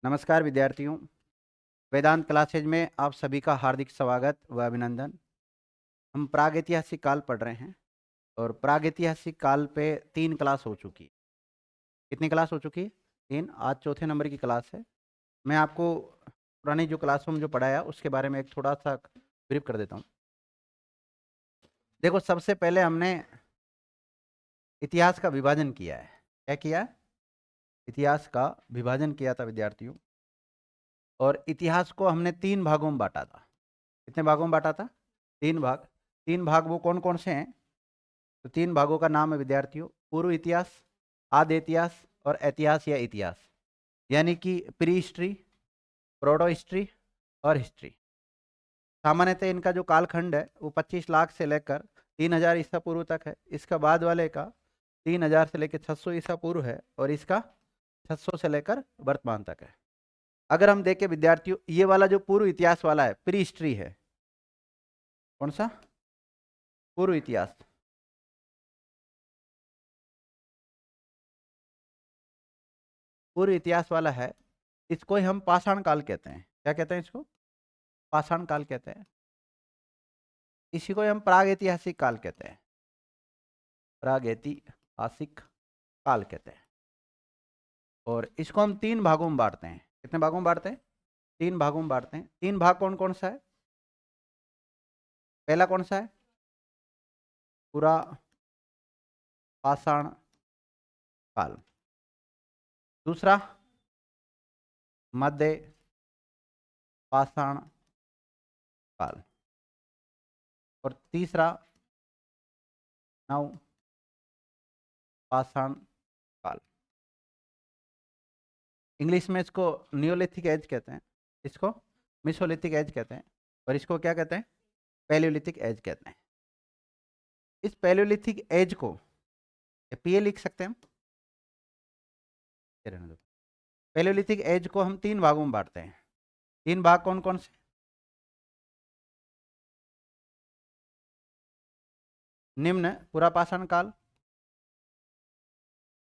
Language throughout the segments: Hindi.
नमस्कार विद्यार्थियों, वेदांत क्लासेज में आप सभी का हार्दिक स्वागत व अभिनंदन। हम प्रागैतिहासिक काल पढ़ रहे हैं और प्रागैतिहासिक काल पे 3 क्लास हो चुकी है। कितनी क्लास हो चुकी है? 3। आज चौथे नंबर की क्लास है। मैं आपको पुरानी जो क्लासों में जो पढ़ाया उसके बारे में एक थोड़ा सा ब्रीफ कर देता हूँ। देखो, सबसे पहले हमने इतिहास का विभाजन किया है। क्या किया है? इतिहास का विभाजन किया था विद्यार्थियों। और इतिहास को हमने 3 भागों में बांटा था। कितने भागों में बांटा था? 3 भाग। 3 भाग वो कौन कौन से हैं? तो 3 भागों का नाम है विद्यार्थियों, पूर्व इतिहास, आद्य इतिहास और ऐतिहास या इतिहास, यानी कि प्री हिस्ट्री, प्रोटो हिस्ट्री और हिस्ट्री। सामान्यतः इनका जो कालखंड है वो 25 लाख से लेकर 3000 ईसा पूर्व तक है। इसका बाद वाले का 3000 से लेकर 600 ईसा पूर्व है और इसका 600 से लेकर वर्तमान तक है। अगर हम देखें विद्यार्थियों, ये वाला जो पूर्व इतिहास वाला है प्री हिस्ट्री है। कौन सा? पूर्व इतिहास। पूर्व इतिहास वाला है, इसको ही हम पाषाण काल कहते हैं। क्या कहते हैं इसको? पाषाण काल कहते हैं। इसी को ही हम प्रागैतिहासिक काल कहते हैं। प्रागैतिहासिक काल कहते हैं। और इसको हम 3 भागों में बांटते हैं। कितने भागों में बांटते हैं? 3 भागों में बांटते हैं। 3 भाग कौन कौन सा है? पहला कौन सा है? पूरा पाषाण काल। दूसरा मध्य पाषाण काल। और तीसरा नव पाषाण काल। इंग्लिश में इसको नियोलिथिक एज कहते हैं, इसको मिसोलिथिक एज कहते हैं, और इसको क्या कहते हैं? पैलियोलिथिक एज कहते हैं। इस पैलियोलिथिक एज को पीए लिख सकते हैं हम। पैलियोलिथिक एज को हम 3 भागों में बांटते हैं। 3 भाग कौन कौन से? निम्न पुरापाषाण काल,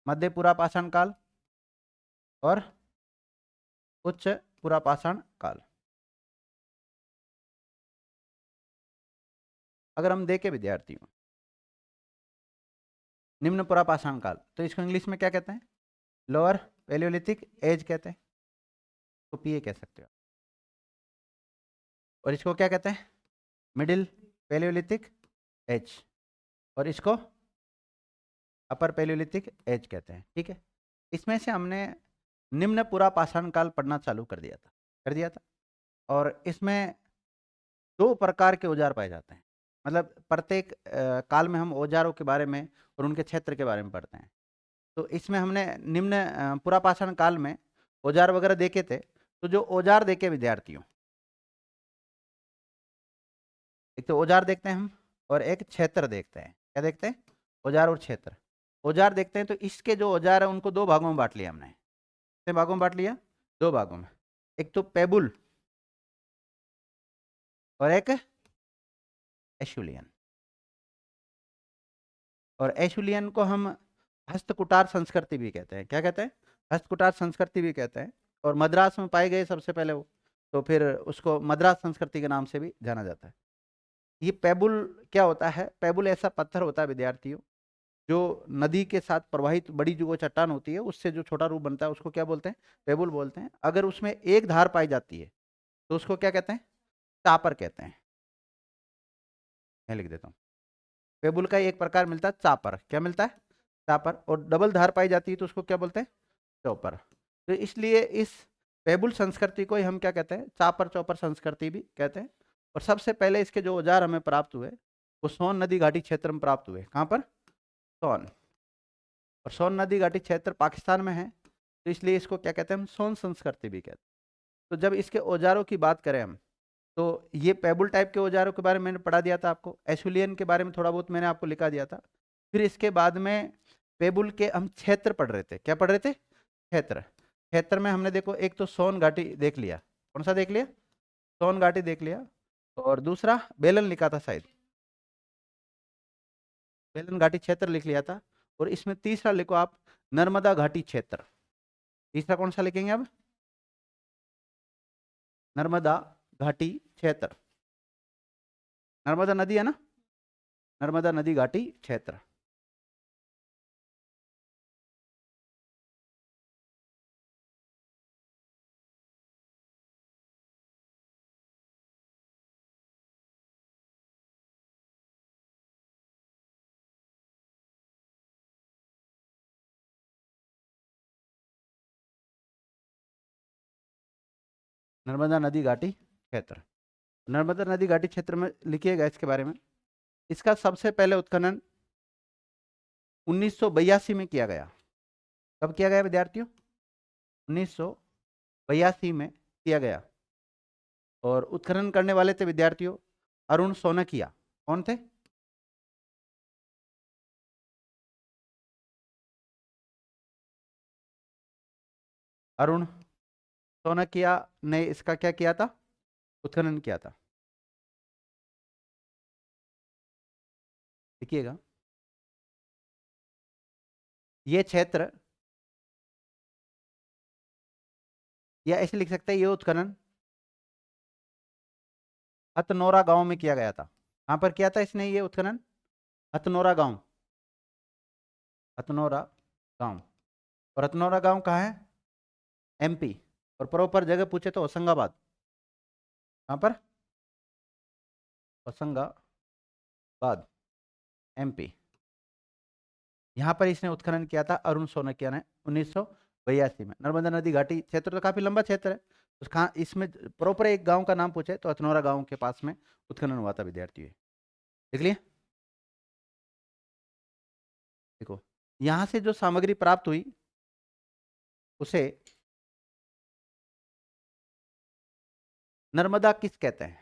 मध्य पुरापाषाण काल और उच्च पुरापाषाण काल। अगर हम देखें विद्यार्थियों, निम्न पुरापाषाण काल, तो इसको इंग्लिश में क्या कहते हैं? लोअर पैलियोलिथिक एज कहते हैं, तो पीए कह सकते हो। और इसको क्या कहते हैं? Middle paleolithic age. और इसको अपर पैलियोलिथिक एज कहते हैं। ठीक है, इसमें से हमने निम्न पुरापाषाण काल पढ़ना चालू कर दिया था। और इसमें 2 प्रकार के औजार पाए जाते हैं। मतलब प्रत्येक काल में हम औजारों के बारे में और उनके क्षेत्र के बारे में पढ़ते हैं। तो इसमें हमने निम्न पुरापाषाण काल में औजार वगैरह देखे थे। तो जो औजार देखे विद्यार्थियों, एक तो औजार देखते हैं हम और एक क्षेत्र देखते हैं। क्या देखते हैं? औजार और क्षेत्र। औजार देखते हैं तो इसके जो औजार है उनको 2 भागों में बांट लिया हमने। कितने भागों में बांट लिया? 2 भागों में। एक तो पेबुल और एक एशुलियन। और एशुलियन को हम हस्तकुटार संस्कृति भी कहते हैं। क्या कहते हैं? हस्तकुटार संस्कृति भी कहते हैं। और मद्रास में पाए गए सबसे पहले वो, तो फिर उसको मद्रास संस्कृति के नाम से भी जाना जाता है। ये पेबुल क्या होता है? पेबुल ऐसा पत्थर होता है विद्यार्थियों, जो नदी के साथ प्रवाहित बड़ी जो वो चट्टान होती है उससे जो छोटा रूप बनता है उसको क्या बोलते हैं? पेबुल बोलते हैं। अगर उसमें एक धार पाई जाती है तो उसको क्या कहते हैं? चापर कहते हैं। मैं लिख देता हूँ। पेबुल का एक प्रकार मिलता है चापर। क्या मिलता है? चापर। और डबल धार पाई जाती है तो उसको क्या बोलते हैं? चौपर। तो इसलिए इस पेबुल संस्कृति को ही हम क्या कहते हैं? चापर चौपर संस्कृति भी कहते हैं। और सबसे पहले इसके जो औजार हमें प्राप्त हुए वो सोन नदी घाटी क्षेत्र में प्राप्त हुए। कहाँ पर? सोन। और सोन नदी घाटी क्षेत्र पाकिस्तान में है, तो इसलिए इसको क्या कहते हैं? हम सोन संस्कृति भी कहते हैं। तो जब इसके औजारों की बात करें हम, तो ये पेबुल टाइप के औजारों के बारे में मैंने पढ़ा दिया था आपको। एशुलियन के बारे में थोड़ा बहुत मैंने आपको लिखा दिया था। फिर इसके बाद में पेबुल के हम क्षेत्र पढ़ रहे थे। क्या पढ़ रहे थे? क्षेत्र। क्षेत्र में हमने देखो, एक तो सोन घाटी देख लिया। कौन सा देख लिया? सोन घाटी देख लिया। और दूसरा बेलन लिखा था शायद, बेलन घाटी क्षेत्र लिख लिया था। और इसमें तीसरा लिखो आप, नर्मदा घाटी क्षेत्र। तीसरा कौन सा लिखेंगे अब? नर्मदा घाटी क्षेत्र, नर्मदा नदी है ना, नर्मदा नदी घाटी क्षेत्र। नर्मदा नदी घाटी क्षेत्र, नर्मदा नदी घाटी क्षेत्र में लिखिएगा इसके बारे में। इसका सबसे पहले उत्खनन 1982 में किया गया। कब किया गया विद्यार्थियों? 1982 में किया गया। और उत्खनन करने वाले थे विद्यार्थियों अरुण सोनकिया। कौन थे? अरुण सोनकिया ने इसका क्या किया था? उत्खनन किया था। देखिएगा, ये क्षेत्र, या ऐसे लिख सकते हैं, ये उत्खनन हथनोरा गांव में किया गया था। कहां पर किया था इसने ये उत्खनन? हथनोरा गांव, हथनोरा गांव। और हथनोरा गांव कहाँ है? एमपी। और प्रॉपर जगह पूछे तो होशंगाबाद। कहां पर? होशंगाबाद, एमपी। यहां पर इसने उत्खनन किया था अरुण सोनकिया ने 1982 में। नर्मदा नदी घाटी क्षेत्र तो काफी लंबा क्षेत्र है, उसका इसमें प्रॉपर एक गांव का नाम पूछे तो हथनोरा गांव के पास में उत्खनन हुआ था विद्यार्थियों। देख लिए, देखो यहां से जो सामग्री प्राप्त हुई उसे नर्मदा किस कहते हैं?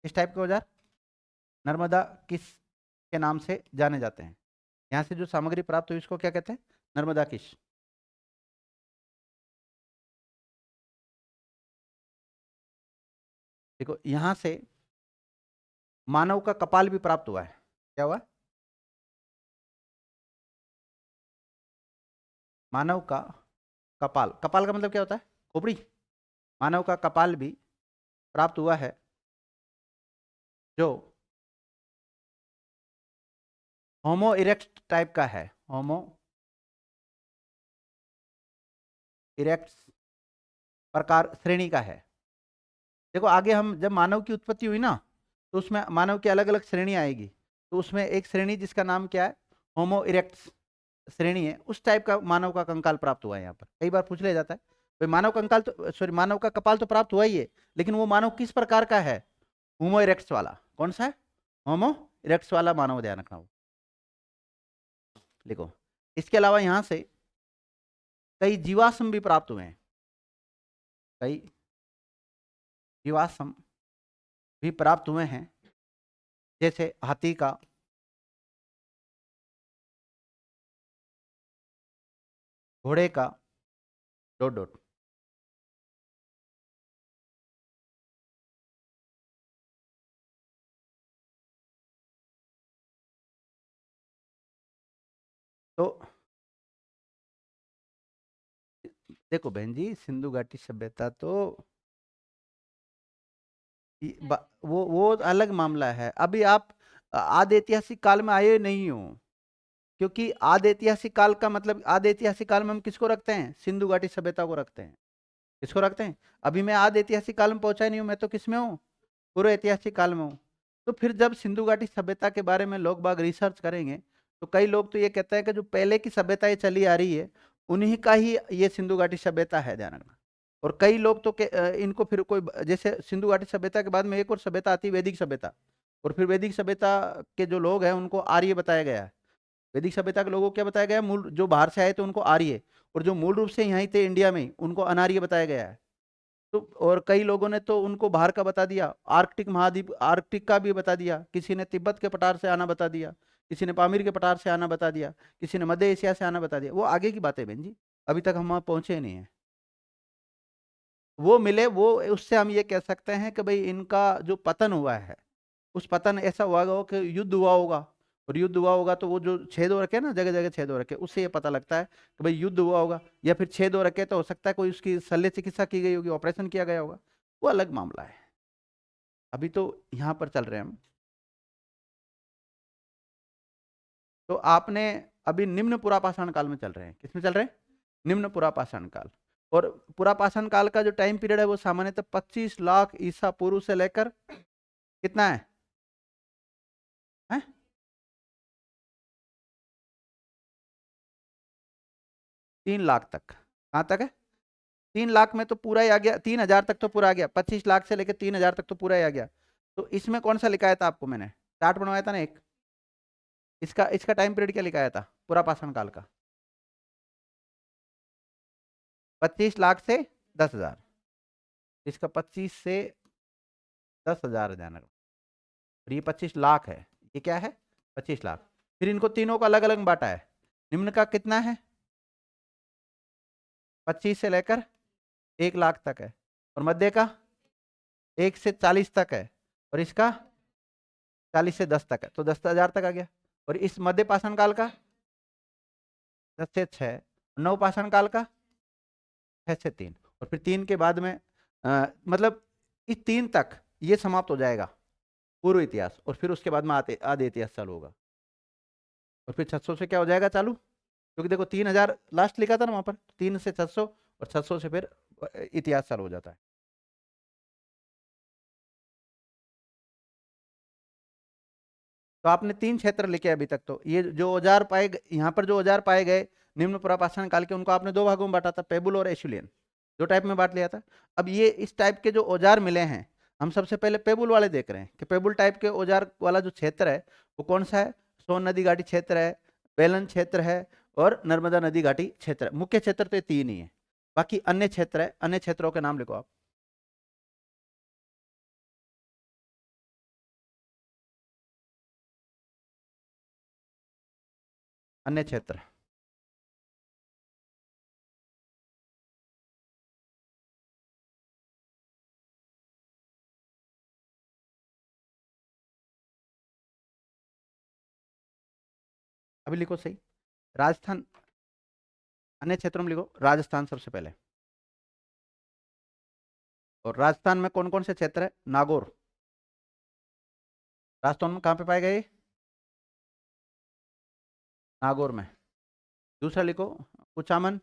इस टाइप के औजार नर्मदा किस के नाम से जाने जाते हैं? यहां से जो सामग्री प्राप्त हुई उसको क्या कहते हैं? नर्मदा किस। देखो यहां से मानव का कपाल भी प्राप्त हुआ है। क्या हुआ? मानव का कपाल, कपाल का मतलब क्या होता है? खोपड़ी। मानव का कपाल भी प्राप्त हुआ है, जो होमो इरेक्ट टाइप का है। होमो इरेक्ट्स प्रकार श्रेणी का है। देखो आगे हम जब मानव की उत्पत्ति हुई ना, तो उसमें मानव की अलग अलग श्रेणी आएगी। तो उसमें एक श्रेणी जिसका नाम क्या है? होमो इरेक्ट्स श्रेणी है। उस टाइप का मानव का कंकाल प्राप्त हुआ है। यहाँ पर कई बार पूछ लिया जाता है भाई मानव कंकाल तो सॉरी मानव का कपाल तो प्राप्त हुआ ही है, लेकिन वो मानव किस प्रकार का है? होमो इरेक्ट्स वाला। कौन सा है? होमो इरेक्ट्स वाला मानव, ध्यान रखना वो। देखो इसके अलावा यहाँ से कई जीवाश्म भी प्राप्त हुए हैं। कई जीवाश्म भी प्राप्त हुए हैं, जैसे हाथी का, घोड़े का, डॉट डॉट। तो देखो बहन जी, सिंधु घाटी सभ्यता तो वो अलग मामला है। अभी आप आदि ऐतिहासिक काल में आए नहीं हो, क्योंकि आदि ऐतिहासिक काल का मतलब, आदि ऐतिहासिक काल में हम किसको रखते हैं? सिंधु घाटी सभ्यता को रखते हैं। किसको रखते हैं? अभी मैं आदि ऐतिहासिक काल में पहुंचा ही नहीं हूं, मैं तो किस में हूँ? पूर्व ऐतिहासिक काल में हूँ। तो फिर जब सिंधु घाटी सभ्यता के बारे में लोग बाग रिसर्च करेंगे, तो कई लोग तो ये कहते हैं कि जो पहले की सभ्यताएं चली आ रही है उन्हीं का ही ये सिंधु घाटी सभ्यता है, ध्यान रखना। और कई लोग तो इनको फिर कोई जैसे सिंधु घाटी सभ्यता के बाद में एक और सभ्यता आती है, वैदिक सभ्यता। और फिर वैदिक सभ्यता के जो लोग हैं उनको आर्य बताया गया है। वैदिक सभ्यता के लोगों को क्या बताया गया है? मूल जो बाहर से आए थे उनको आर्य, और जो मूल रूप से यहीं थे इंडिया में उनको अनार्य बताया गया है। तो और कई लोगों ने तो उनको बाहर का बता दिया, आर्कटिक महाद्वीप, आर्कटिक का भी बता दिया। किसी ने तिब्बत के पठार से आना बता दिया, किसी ने पामीर के पठार से आना बता दिया, किसी ने मध्य एशिया से आना बता दिया। वो आगे की बात है बहन जी, अभी तक हम वहां पहुंचे नहीं है। वो मिले, वो उससे हम ये कह सकते हैं कि भाई इनका जो पतन हुआ है, उस पतन ऐसा हुआ होगा कि युद्ध हुआ होगा, और युद्ध हुआ होगा तो वो जो छेद हो रखे हैं ना, जगह जगह छेद हो रखे, उससे ये पता लगता है कि भाई युद्ध हुआ होगा। या फिर छेद हो रखे तो हो सकता है कोई उसकी शल्य चिकित्सा की गई होगी, ऑपरेशन किया गया होगा, वो अलग मामला है। अभी तो यहाँ पर चल रहे हैं हम। तो आपने अभी निम्न पुरापाषाण काल में चल रहे हैं, किसमें चल रहे हैं? निम्न पुरापाषाण काल। और पुरापाषाण काल का जो टाइम पीरियड है वो सामान्यतः 25 लाख ईसा पूर्व से लेकर कितना है? 3 लाख तक। कहाँ तक है? 3 लाख में तो पूरा ही आ गया, 3,000 तक तो पूरा आ गया, 25 लाख से लेकर 3,000 तक तो पूरा ही आ गया। तो इसमें कौन सा लिखाया था आपको मैंने? चार्ट बनवाया था ना एक, इसका इसका टाइम पीरियड क्या लिखाया था पुरापाषाण काल का? 25 लाख से 10,000। इसका 25 से 10,000 ध्यान रखो। और ये 25 लाख है, ये क्या है? 25 लाख। फिर इनको तीनों को अलग अलग बांटा है। निम्न का कितना है? 25 से लेकर 1 लाख तक है। और मध्य का 1 से 40 तक है। और इसका 40 से 10 तक है, तो 10,000 तक आ गया। और इस मध्य पाषाण काल का 10 से 6, नव पाषाण काल का 6 से 3। और फिर 3 के बाद में मतलब इस 3 तक ये समाप्त हो जाएगा पूर्व इतिहास, और फिर उसके बाद में आदि इतिहास चालू होगा। और फिर 600 से क्या हो जाएगा चालू? क्योंकि देखो 3,000 लास्ट लिखा था ना वहां पर, 3 से 600, और 600 से फिर इतिहास चालू हो जाता है। तो आपने 3 क्षेत्र लिखे अभी तक। तो ये जो औजार पाए यहाँ पर जो औजार पाए गए निम्न पुरापाषाण काल के, उनको आपने 2 भागों में बांटा था, पेबुल और एशुलियन, 2 टाइप में बांट लिया था। अब ये इस टाइप के जो औजार मिले हैं, हम सबसे पहले पेबुल वाले देख रहे हैं कि पेबुल टाइप के औजार वाला जो क्षेत्र है वो कौन सा है? सोन नदी घाटी क्षेत्र है, बेलन क्षेत्र है, और नर्मदा नदी घाटी क्षेत्र है। मुख्य क्षेत्र तो ये 3 ही है, बाकी अन्य क्षेत्र है। अन्य क्षेत्रों के नाम लिखो आप। अन्य क्षेत्र अभी लिखो सही। राजस्थान, अन्य क्षेत्रों में लिखो राजस्थान सबसे पहले। और राजस्थान में कौन कौन से क्षेत्र है? नागौर, राजस्थान में कहाँ पे पाए गए? नागौर में। दूसरा लिखो कुचामन,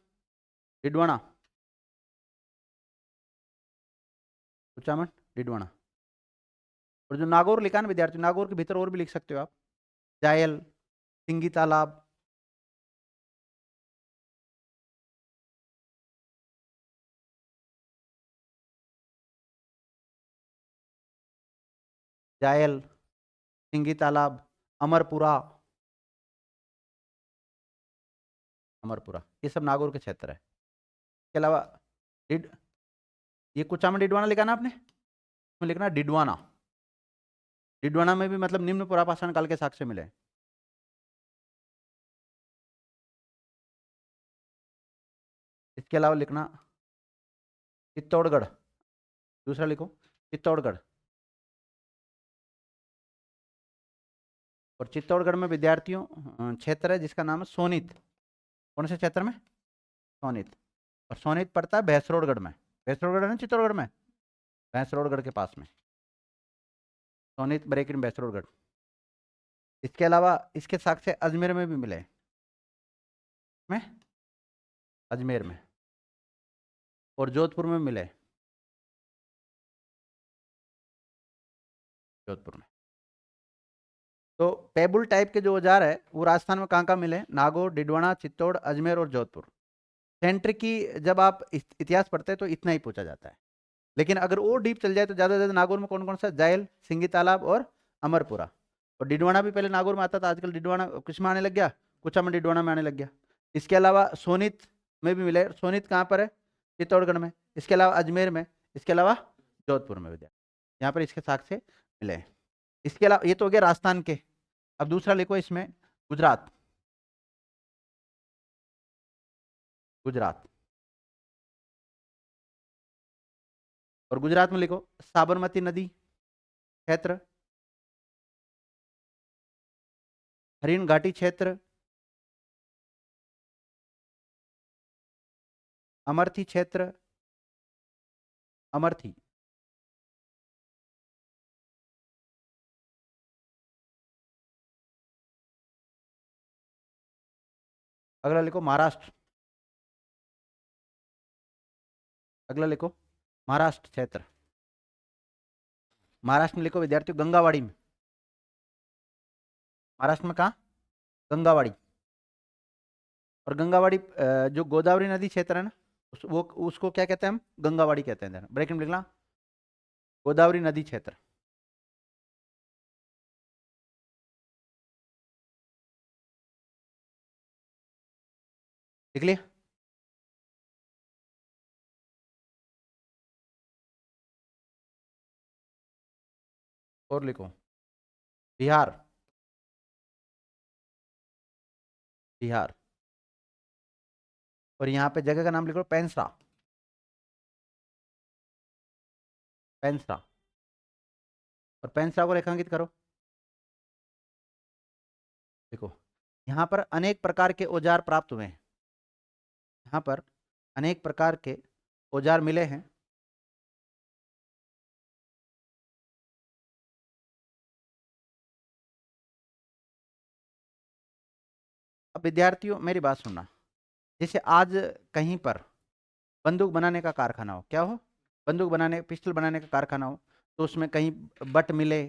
डिडवाना, कुचामन, डिडवाना। और जो नागौर लिखा ना विद्यार्थी, नागौर के भीतर और भी लिख सकते हो आप, जायल, सिंगी तालाब, जायल, सिंगी तालाब, अमरपुरा, अमरपुरा, ये सब नागौर के क्षेत्र है। इसके अलावा डिड, ये कुचामन डिडवाना लिखा ना आपने, इसमें लिखना डिडवाना। डिडवाना में भी मतलब निम्न पुरापाषाण काल के साक्ष्य मिले। इसके अलावा लिखना चित्तौड़गढ़, दूसरा लिखो चित्तौड़गढ़। और चित्तौड़गढ़ में विद्यार्थियों क्षेत्र है जिसका नाम है सोनीत। कौन से क्षेत्र में? सोनीत। और सोनीत पड़ता है भैंसरोडगढ़ में। भैंसरोडगढ़ है ना चित्तौड़गढ़ में, भैंसरोडगढ़ के पास में सोनीत ब्रेक इन भैंसरोडगढ़। इसके अलावा इसके साक्ष्य अजमेर में भी मिले, में अजमेर में, और जोधपुर में मिले, जोधपुर में। तो पेबुल टाइप के जो औजार है वो राजस्थान में कहाँ कहाँ मिले? नागौर, डिडवाना, चित्तौड़, अजमेर और जोधपुर। सेंटर की जब आप इतिहास पढ़ते हैं तो इतना ही पूछा जाता है, लेकिन अगर और डीप चल जाए तो ज़्यादा से ज़्यादा नागौर में कौन कौन सा? जायल, सिंगी तालाब और अमरपुरा। और डिडवाना भी पहले नागौर में आता था, आजकल डिडवाना किस में आने लग गया? कुचामन डिडवाना में आने लग गया। इसके अलावा सोनीत में भी मिले। सोनीत कहाँ पर है? चित्तौड़गढ़ में। इसके अलावा अजमेर में। इसके अलावा जोधपुर में विद्या, यहाँ पर इसके साक्ष्य मिले। इसके अलावा ये तो हो गया राजस्थान के। अब दूसरा लिखो इसमें गुजरात, गुजरात। और गुजरात में लिखो साबरमती नदी क्षेत्र, हरिण घाटी क्षेत्र, अमरथी क्षेत्र, अमरथी। अगला लिखो महाराष्ट्र। अगला लिखो महाराष्ट्र क्षेत्र। महाराष्ट्र में लिखो विद्यार्थियों गंगावाड़ी में। महाराष्ट्र में कहाँ? गंगावाड़ी। और गंगावाड़ी जो गोदावरी नदी क्षेत्र है ना, वो उसको क्या कहते हैं हम? गंगावाड़ी कहते हैं। ब्रैकेट में लिखना गोदावरी नदी क्षेत्र। लिख लिया? और लिखो बिहार। बिहार। और यहाँ पे जगह का नाम लिखो पेंसरा। पेंसरा। और पेंसरा को रेखांकित करो। देखो यहाँ पर अनेक प्रकार के औजार प्राप्त हुए हैं। यहाँ पर अनेक प्रकार के औजार मिले हैं। अब विद्यार्थियों मेरी बात सुनना। जैसे आज कहीं पर बंदूक बनाने का कारखाना हो, क्या हो? बंदूक बनाने, पिस्टल बनाने का कारखाना हो, तो उसमें कहीं बट मिले,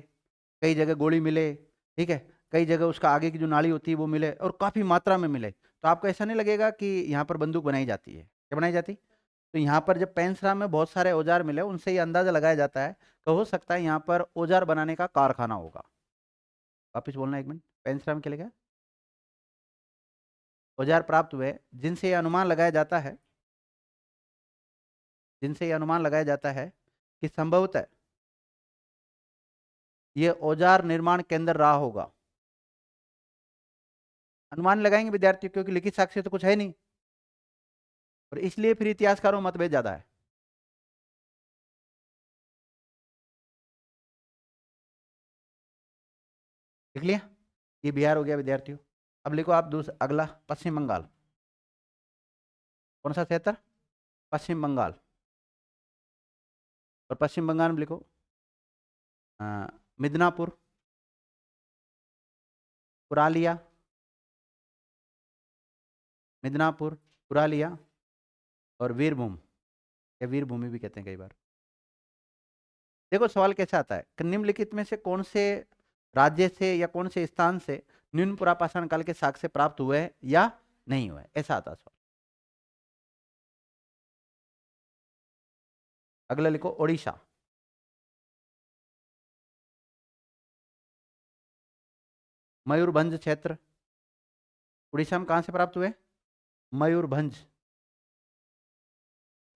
कई जगह गोली मिले, ठीक है, कई जगह उसका आगे की जो नाली होती है वो मिले, और काफ़ी मात्रा में मिले, तो आपको ऐसा नहीं लगेगा कि यहाँ पर बंदूक बनाई जाती है? क्या बनाई जाती? तो यहाँ पर जब पेंसरा में बहुत सारे औजार मिले, उनसे ये अंदाजा लगाया जाता है कि हो सकता है यहाँ पर औजार बनाने का कारखाना होगा। वापिस बोलना एक मिनट, पेंसरा में क्या लिखा है? औजार प्राप्त हुए जिनसे ये अनुमान लगाया जाता है, जिनसे ये अनुमान लगाया जाता है कि संभवतः ये औजार निर्माण केंद्र रहा होगा। अनुमान लगाएंगे विद्यार्थी, क्योंकि लिखित साक्ष्य तो कुछ है नहीं, और इसलिए फिर इतिहासकारों में मतभेद ज्यादा है। लिख लिया? ये बिहार हो गया विद्यार्थियों। अब लिखो आप दूसरा, अगला पश्चिम बंगाल। कौन सा क्षेत्र? पश्चिम बंगाल। और पश्चिम बंगाल में लिखो मिदनापुर, पुरालिया, मिदनापुर, पुरालिया और वीरभूम, या वीरभूमि भी कहते हैं कई बार। देखो सवाल कैसा आता है कि निम्नलिखित में से कौन से राज्य से या कौन से स्थान से निम्न पुरापाषाण काल के साक्ष्य प्राप्त हुए हैं या नहीं हुए, ऐसा आता है सवाल। अगला लिखो ओडिशा। मयूरभंज क्षेत्र। उड़ीसा में कहां से प्राप्त हुए? मयूरभंज।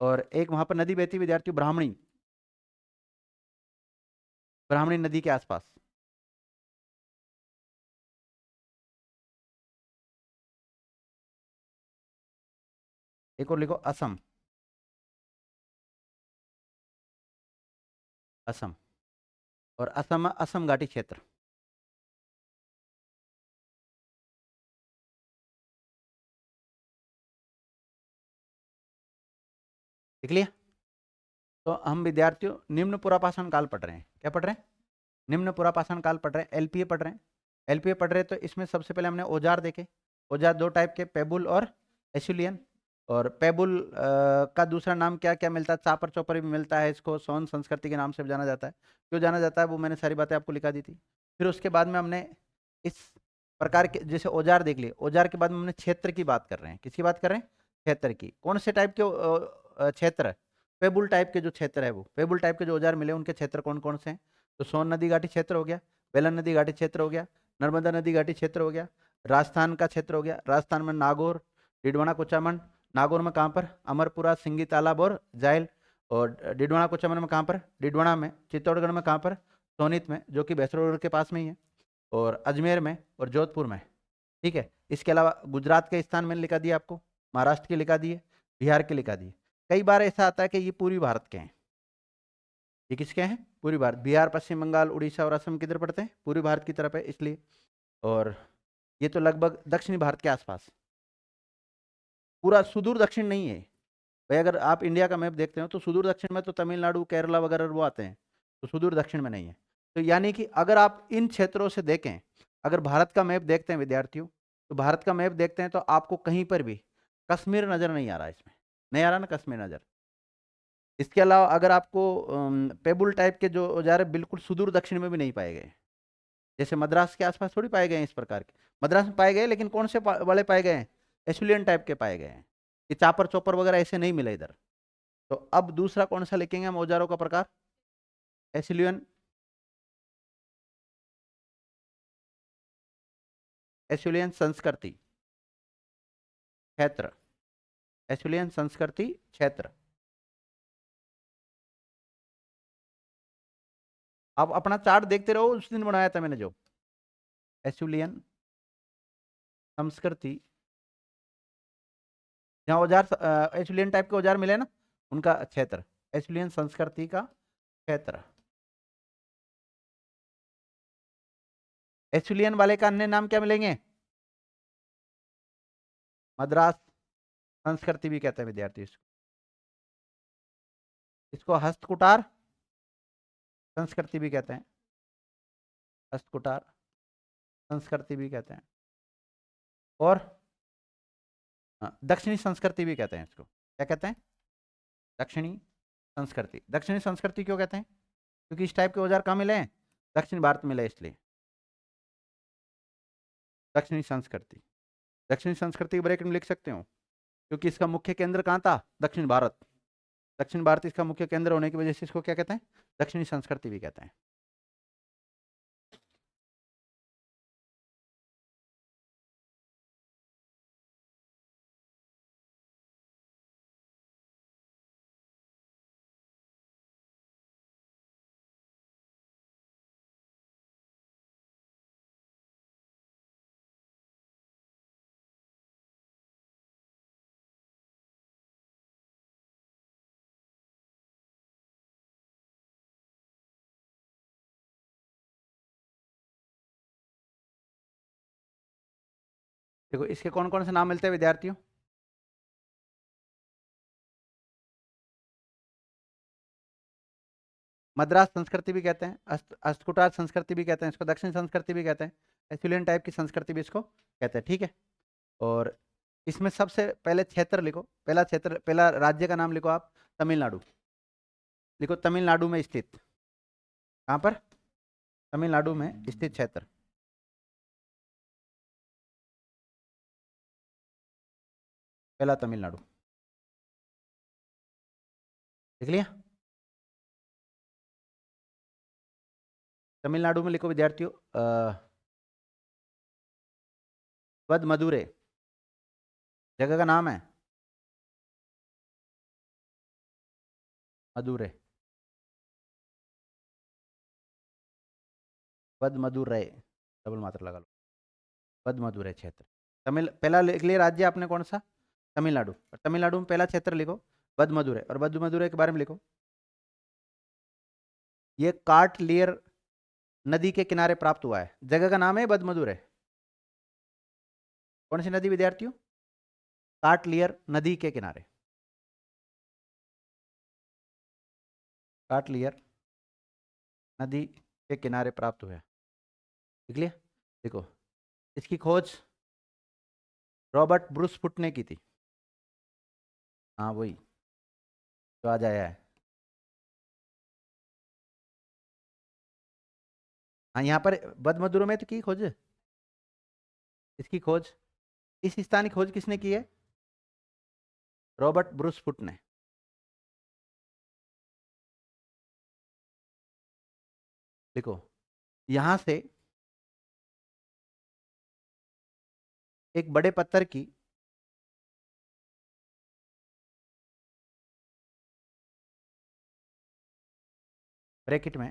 और एक वहां पर नदी बहती विद्यार्थी, ब्राह्मणी, ब्राह्मणी नदी के आसपास। एक और लिखो असम। असम। और असम, असम घाटी क्षेत्र। देख लिया? तो हम विद्यार्थियों निम्न पुरापाषाण काल पढ़ रहे हैं। क्या पढ़ रहे हैं? निम्न पुरापाषाण काल पढ़ रहे हैं, एलपीए पढ़ रहे हैं। एलपीए पढ़ रहे हैं तो इसमें सबसे पहले हमने औजार देखे। औजार दो टाइप के, पेबुल और एसुलियन। और पेबुल का दूसरा नाम क्या क्या मिलता है? चापर चौपर भी मिलता है, इसको सोन संस्कृति के नाम से भी जाना जाता है। क्यों जाना जाता है वो मैंने सारी बातें आपको लिखा दी थी। फिर उसके बाद में हमने इस प्रकार के जैसे औजार देख लिए, औजार के बाद में हमने क्षेत्र की बात कर रहे हैं। किसकी बात कर रहे हैं? क्षेत्र की। कौन से टाइप के क्षेत्र? पेबुल टाइप के जो क्षेत्र है, वो पेबुल टाइप के जो औजार मिले उनके क्षेत्र कौन कौन से हैं? तो सोन नदी घाटी क्षेत्र हो गया, बेलन नदी घाटी क्षेत्र हो गया, नर्मदा नदी घाटी क्षेत्र हो गया, राजस्थान का क्षेत्र हो गया। राजस्थान में नागौर, डिडवाना, कुचामन। नागौर में कहाँ पर? अमरपुरा, सिंगी तालाब और जायल। और डिडवाना कुचामन में कहाँ पर? डिडवाना में। चित्तौड़गढ़ में कहाँ पर? सोनीत में, जो कि भैंसरोड के पास में ही है। और अजमेर में और जोधपुर में। ठीक है, इसके अलावा गुजरात के स्थान मैंने लिखा दिया आपको, महाराष्ट्र के लिखा दिए, बिहार के लिखा दिए। कई बार ऐसा आता है कि ये पूर्वी भारत के हैं। ये किसके हैं? पूर्वी भारत। बिहार, पश्चिम बंगाल, उड़ीसा और असम किधर पड़ते हैं? पूर्वी भारत की तरफ है, इसलिए। और ये तो लगभग दक्षिणी भारत के आसपास, पूरा सुदूर दक्षिण नहीं है भाई। अगर आप इंडिया का मैप देखते हो तो सुदूर दक्षिण में तो तमिलनाडु केरला वगैरह वो आते हैं, तो सुदूर दक्षिण में नहीं है। तो यानी कि अगर आप इन क्षेत्रों से देखें, अगर भारत का मैप देखते हैं विद्यार्थियों, तो भारत का मैप देखते हैं तो आपको कहीं पर भी कश्मीर नजर नहीं आ रहा, इसमें नहीं आ रहा ना कश्मीर नजर। इसके अलावा अगर आपको पेबुल टाइप के जो औजार है बिल्कुल सुदूर दक्षिण में भी नहीं पाए गए, जैसे मद्रास के आसपास थोड़ी पाए गए हैं इस प्रकार के। मद्रास में पाए गए, लेकिन कौन से वाले पाए गए हैं, एसुलियन टाइप के पाए गए हैं। ये चापर चौपर वगैरह ऐसे नहीं मिले इधर। तो अब दूसरा कौन सा लिखेंगे हम औजारों का प्रकार, एसुलियन, एसुलियन संस्कृति क्षेत्र, एसुलियन संस्कृति क्षेत्र। आप अपना चार्ट देखते रहो, उस दिन बनाया था मैंने जो एसुलियन संस्कृति, जहाँ औजार एसुलियन टाइप के औजार मिले ना, उनका क्षेत्र, एसुलियन संस्कृति का क्षेत्र। एसुलियन वाले का अन्य नाम क्या मिलेंगे, मद्रास संस्कृति भी कहते हैं विद्यार्थी इसको। इसको हस्तकुटार संस्कृति भी कहते हैं, हस्तकुटार संस्कृति भी कहते हैं। और दक्षिणी संस्कृति भी कहते हैं इसको। क्या कहते हैं, दक्षिणी संस्कृति। दक्षिणी संस्कृति क्यों कहते हैं, क्योंकि इस टाइप के औजार कहाँ मिले हैं, दक्षिण भारत में मिले, इसलिए दक्षिणी संस्कृति। दक्षिणी संस्कृति ब्रैकेट में लिख सकते हो, क्योंकि इसका मुख्य केंद्र कहाँ था, दक्षिण भारत। दक्षिण भारत इसका मुख्य केंद्र होने की वजह से इसको क्या कहते हैं, दक्षिणी संस्कृति भी कहते हैं। देखो इसके कौन कौन से नाम मिलते हैं विद्यार्थियों, मद्रास संस्कृति भी कहते हैं, हस्तकुटार संस्कृति भी कहते हैं इसको, दक्षिण संस्कृति भी कहते हैं, एथुलियन टाइप की संस्कृति भी इसको कहते हैं, ठीक है। और इसमें सबसे पहले क्षेत्र लिखो, पहला क्षेत्र, पहला राज्य का नाम लिखो आप, तमिलनाडु। लिखो तमिलनाडु में स्थित, कहाँ पर, तमिलनाडु में स्थित क्षेत्र। पहला तमिलनाडु, देख लिया। तमिलनाडु में लिखो विद्यार्थियों वद मदुरे, जगह का नाम है मदुरे, वद मदुरै, डबल मात्रा लगा लो, वद मदुरै क्षेत्र। तमिल पहला लिख लिया राज्य आपने कौन सा, तमिलनाडु। और तमिलनाडु में पहला क्षेत्र लिखो वद मदुरै, और वद मदुरै के बारे में लिखो, ये काट लियर नदी के किनारे प्राप्त हुआ है। जगह का नाम है वद मदुरै। कौन सी नदी विद्यार्थियों, काट लियर नदी के किनारे, काट लियर नदी के किनारे प्राप्त हुआ है, देख लिया। देखो इसकी खोज रॉबर्ट ब्रूस फुट ने की थी, हाँ वही तो आज आया है। हाँ यहाँ पर बदमदुर में तो की खोज, इसकी खोज, इस स्थान की खोज किसने की है, रॉबर्ट ब्रूस फुट ने। देखो यहाँ से एक बड़े पत्थर की ब्रैकेट में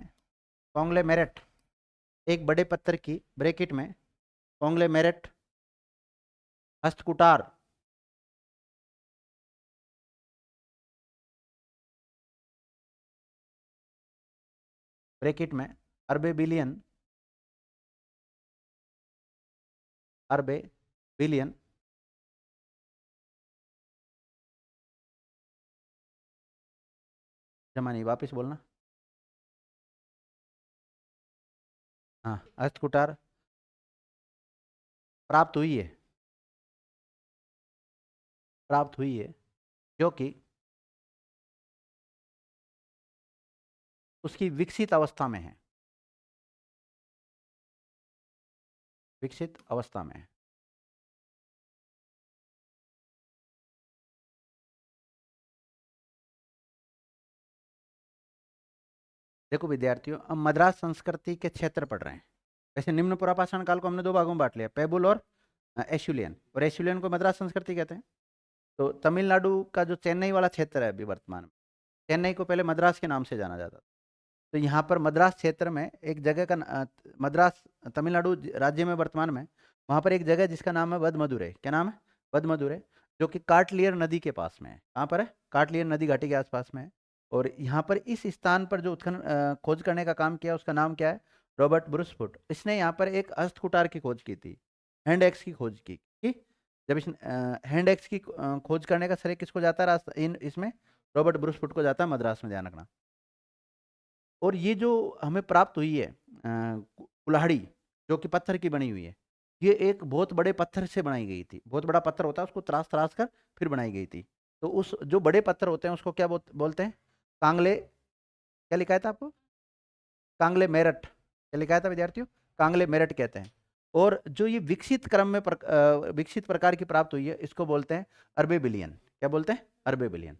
कॉन्ग्लोमेरेट, एक बड़े पत्थर की ब्रैकेट में कॉन्ग्लोमेरेट हस्तकुटार ब्रैकेट में अर्बेबिलियन, अरबे, बिलियन, जमा नहीं, वापिस बोलना। हाँ, हस्तकुटार प्राप्त हुई है, प्राप्त हुई है, जो कि उसकी विकसित अवस्था में है, विकसित अवस्था में है। देखो विद्यार्थियों, हम मद्रास संस्कृति के क्षेत्र पढ़ रहे हैं। वैसे निम्न पुरापाषाण काल को हमने दो भागों में बांट लिया, पेबुल और एशुलियन, और एशुलियन को मद्रास संस्कृति कहते हैं। तो तमिलनाडु का जो चेन्नई वाला क्षेत्र है अभी वर्तमान में, चेन्नई को पहले मद्रास के नाम से जाना जाता था। तो यहाँ पर मद्रास क्षेत्र में एक जगह का मद्रास तमिलनाडु राज्य में वर्तमान में, वहाँ पर एक जगह जिसका नाम है वदमदुरै। क्या नाम है? वदमदुरै, जो कि कार्टलियर नदी के पास में है। कहाँ पर है? कार्टलियर नदी घाटी के आसपास में है। और यहाँ पर इस स्थान पर जो उत्खनन खोज करने का काम किया, उसका नाम क्या है? Robert Bruce Foote. इसने यहाँ पर एक हस्तकुटार की खोज की थी, हैंड एक्स की खोज की। जब इस हैंड एक्स की खोज करने का श्रेय किसको जाता है? रास्ता इसमें रॉबर्ट ब्रूसफुट को जाता है, मद्रास में, ध्यान रखना। और ये जो हमें प्राप्त हुई है कुल्हाड़ी, जो कि पत्थर की बनी हुई है, ये एक बहुत बड़े पत्थर से बनाई गई थी। बहुत बड़ा पत्थर होता है, उसको त्रास त्रास कर फिर बनाई गई थी। तो उस जो बड़े पत्थर होते हैं उसको क्या बोलते हैं? कांगले, क्या लिखा था आपको? कांगले मेरठ, क्या लिखा था विद्यार्थियों? कांगले मेरठ कहते हैं। और जो ये विकसित क्रम में विकसित प्रकार की प्राप्त हुई है, इसको बोलते हैं अरबे बिलियन। क्या बोलते हैं? अरबे बिलियन।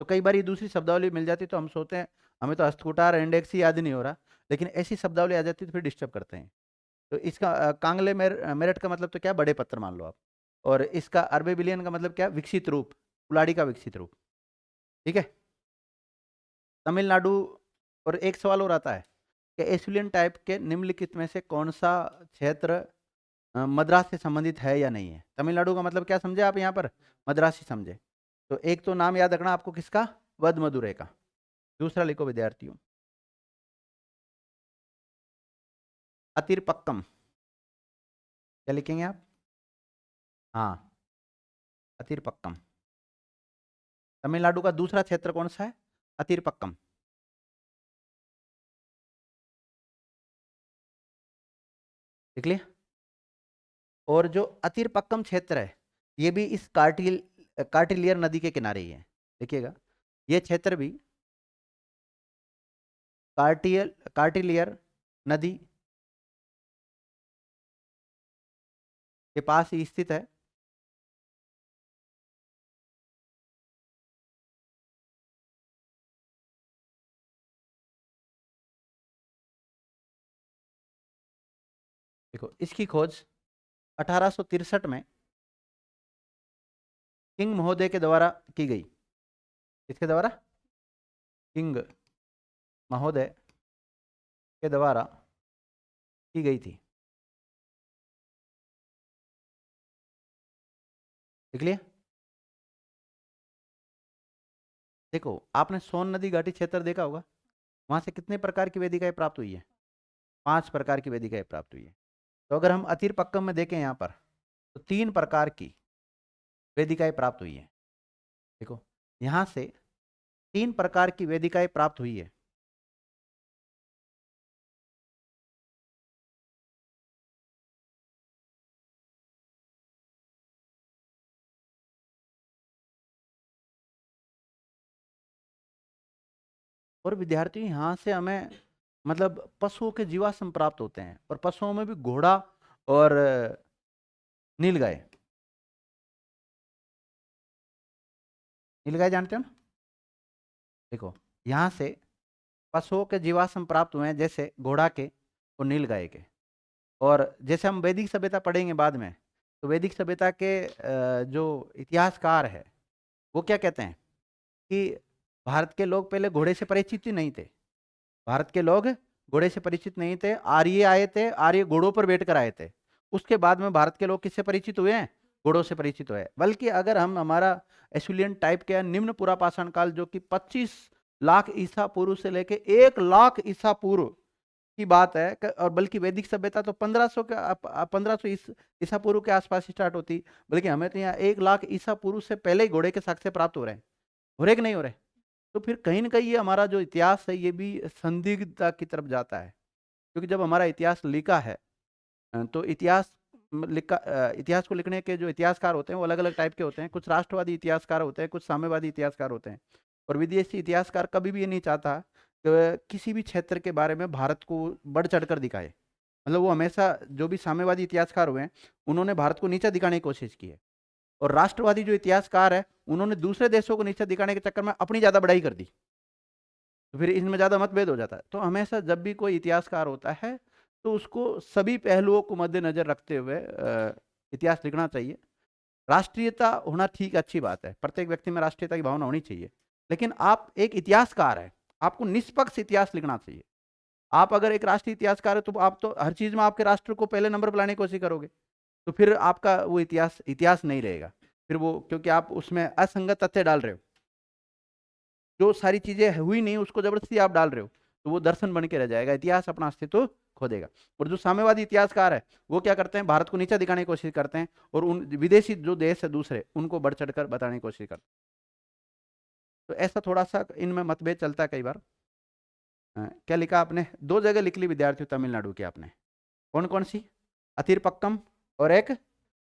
तो कई बार ये दूसरी शब्दावली मिल जाती तो हम सोचते हैं हमें तो हस्तकुटार इंडेक्स ही याद नहीं हो रहा, लेकिन ऐसी शब्दावली आ जाती तो फिर डिस्टर्ब करते हैं। तो इसका कांगले मेरठ का मतलब तो क्या? बड़े पत्थर मान लो आप। और इसका अरबे बिलियन का मतलब क्या? विकसित रूप, कुल्हाड़ी का विकसित रूप। ठीक है। तमिलनाडु। और एक सवाल और आता है कि एशुलियन टाइप के निम्नलिखित में से कौन सा क्षेत्र मद्रास से संबंधित है या नहीं है? तमिलनाडु का मतलब क्या समझे आप यहाँ पर? मद्रास ही समझे। तो एक तो नाम याद रखना आपको, किसका? वदमदुरै का। दूसरा लिखो विद्यार्थियों, अतिरपक्कम। क्या लिखेंगे आप? हाँ, अतिरपक्कम। तमिलनाडु का दूसरा क्षेत्र कौन सा है? अतिरपक्कम। देख लिया। और जो अतिरपक्कम क्षेत्र है, ये भी इस कार्टिलियर नदी के किनारे ही है। देखिएगा, ये क्षेत्र भी कार्टिलियर नदी के पास ही स्थित है। देखो, इसकी खोज 1863 में किंग महोदय के द्वारा की गई। किसके द्वारा? किंग महोदय के द्वारा की गई थी। देख लिया। देखो, आपने सोन नदी घाटी क्षेत्र देखा होगा, वहां से कितने प्रकार की वेदिकाएं प्राप्त हुई है? 5 प्रकार की वेदिकाएं प्राप्त हुई है। तो अगर हम अतिरपक्कम में देखें यहाँ पर, तो 3 प्रकार की वेदिकाएं प्राप्त हुई है। देखो, यहाँ से 3 प्रकार की वेदिकाएं प्राप्त हुई है। और विद्यार्थी, यहाँ से हमें मतलब पशुओं के जीवाश्म प्राप्त होते हैं, और पशुओं में भी घोड़ा और नीलगाय। नीलगाय जानते हो ना? देखो, यहाँ से पशुओं के जीवाश्म प्राप्त हुए हैं, जैसे घोड़ा के और नीलगाय के। और जैसे हम वैदिक सभ्यता पढ़ेंगे बाद में, तो वैदिक सभ्यता के जो इतिहासकार है, वो क्या कहते हैं कि भारत के लोग पहले घोड़े से परिचित ही नहीं थे। भारत के लोग घोड़े से परिचित नहीं थे, आर्य आए थे, आर्य घोड़ों पर बैठकर आए थे। उसके बाद में भारत के लोग किससे परिचित हुए हैं? घोड़ों से परिचित हुए। बल्कि अगर हम हमारा एशुलियन टाइप के निम्न पुरापाषाण काल, जो कि 25 लाख ईसा पूर्व से लेके 1 लाख ईसा पूर्व की बात है और बल्कि वैदिक सभ्यता तो 1500 के 1500 ईसा पूर्व के आसपास स्टार्ट होती, बल्कि हमें तो यहाँ 1 लाख ईसा पूर्व से पहले ही घोड़े के साक्ष्य प्राप्त हो रहे कि नहीं हो रहे। तो फिर कहीं ना कहीं ये हमारा जो इतिहास है ये भी संदिग्धता की तरफ जाता है, क्योंकि जब हमारा इतिहास लिखा है तो इतिहास को लिखने के जो इतिहासकार होते हैं वो अलग अलग टाइप के होते हैं। कुछ राष्ट्रवादी इतिहासकार होते हैं, कुछ साम्यवादी इतिहासकार होते हैं। और विदेशी इतिहासकार कभी भी ये नहीं चाहता कि वह किसी भी क्षेत्र के बारे में भारत को बढ़ चढ़कर दिखाए। मतलब वो हमेशा, जो भी साम्यवादी इतिहासकार हुए हैं उन्होंने भारत को नीचा दिखाने की कोशिश की है, और राष्ट्रवादी जो इतिहासकार है उन्होंने दूसरे देशों को नीचा दिखाने के चक्कर में अपनी ज्यादा बढ़ाई कर दी, तो फिर इसमें ज्यादा मतभेद हो जाता है। तो हमेशा जब भी कोई इतिहासकार होता है तो उसको सभी पहलुओं को मद्देनजर रखते हुए इतिहास लिखना चाहिए। राष्ट्रीयता होना ठीक, अच्छी बात है, प्रत्येक व्यक्ति में राष्ट्रीयता की भावना होनी चाहिए, लेकिन आप एक इतिहासकार है, आपको निष्पक्ष इतिहास लिखना चाहिए। आप अगर एक राष्ट्रीय इतिहासकार है तो आप तो हर चीज में आपके राष्ट्र को पहले नंबर पर लाने की कोशिश करोगे, तो फिर आपका वो इतिहास इतिहास नहीं रहेगा। फिर वो, क्योंकि आप उसमें असंगत तथ्य डाल रहे हो, जो सारी चीजें हुई नहीं उसको जबरदस्ती आप डाल रहे हो, तो वो दर्शन बन के रह जाएगा, इतिहास अपना अस्तित्व खो देगा। और जो साम्यवादी इतिहासकार है वो क्या करते हैं, भारत को नीचा दिखाने की कोशिश करते हैं, और उन विदेशी जो देश है दूसरे उनको बढ़ चढ़कर बताने की कोशिश करते हैं। तो ऐसा थोड़ा सा इनमें मतभेद चलता है कई बार। क्या लिखा आपने, 2 जगह लिख ली विद्यार्थियों तमिलनाडु की आपने, कौन कौन सी, अतिरपक्कम और एक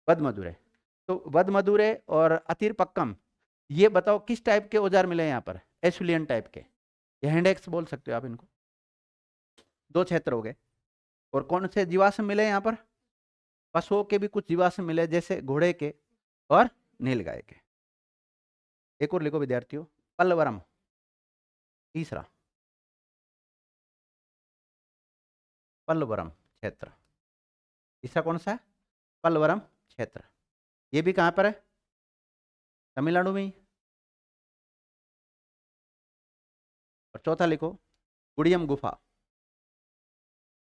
वदमदुरै। तो वदमदुरै और अतिरपक्कम, ये बताओ किस टाइप के औजार मिले यहाँ पर, एसुलियन टाइप के, ये हैंड एक्स बोल सकते हो आप इनको। 2 क्षेत्र हो गए। और कौन से जीवाश्म मिले यहाँ पर, पशुओं के भी कुछ जीवाश्म मिले, जैसे घोड़े के और नीलगाय के। एक और लिखो विद्यार्थियों, पल्लवरम, तीसरा पल्लवरम क्षेत्र। तीसरा कौन सा है, पल्लवरम क्षेत्र। ये भी कहाँ पर है, तमिलनाडु में ही। और चौथा लिखो, गुड़ियम गुफा,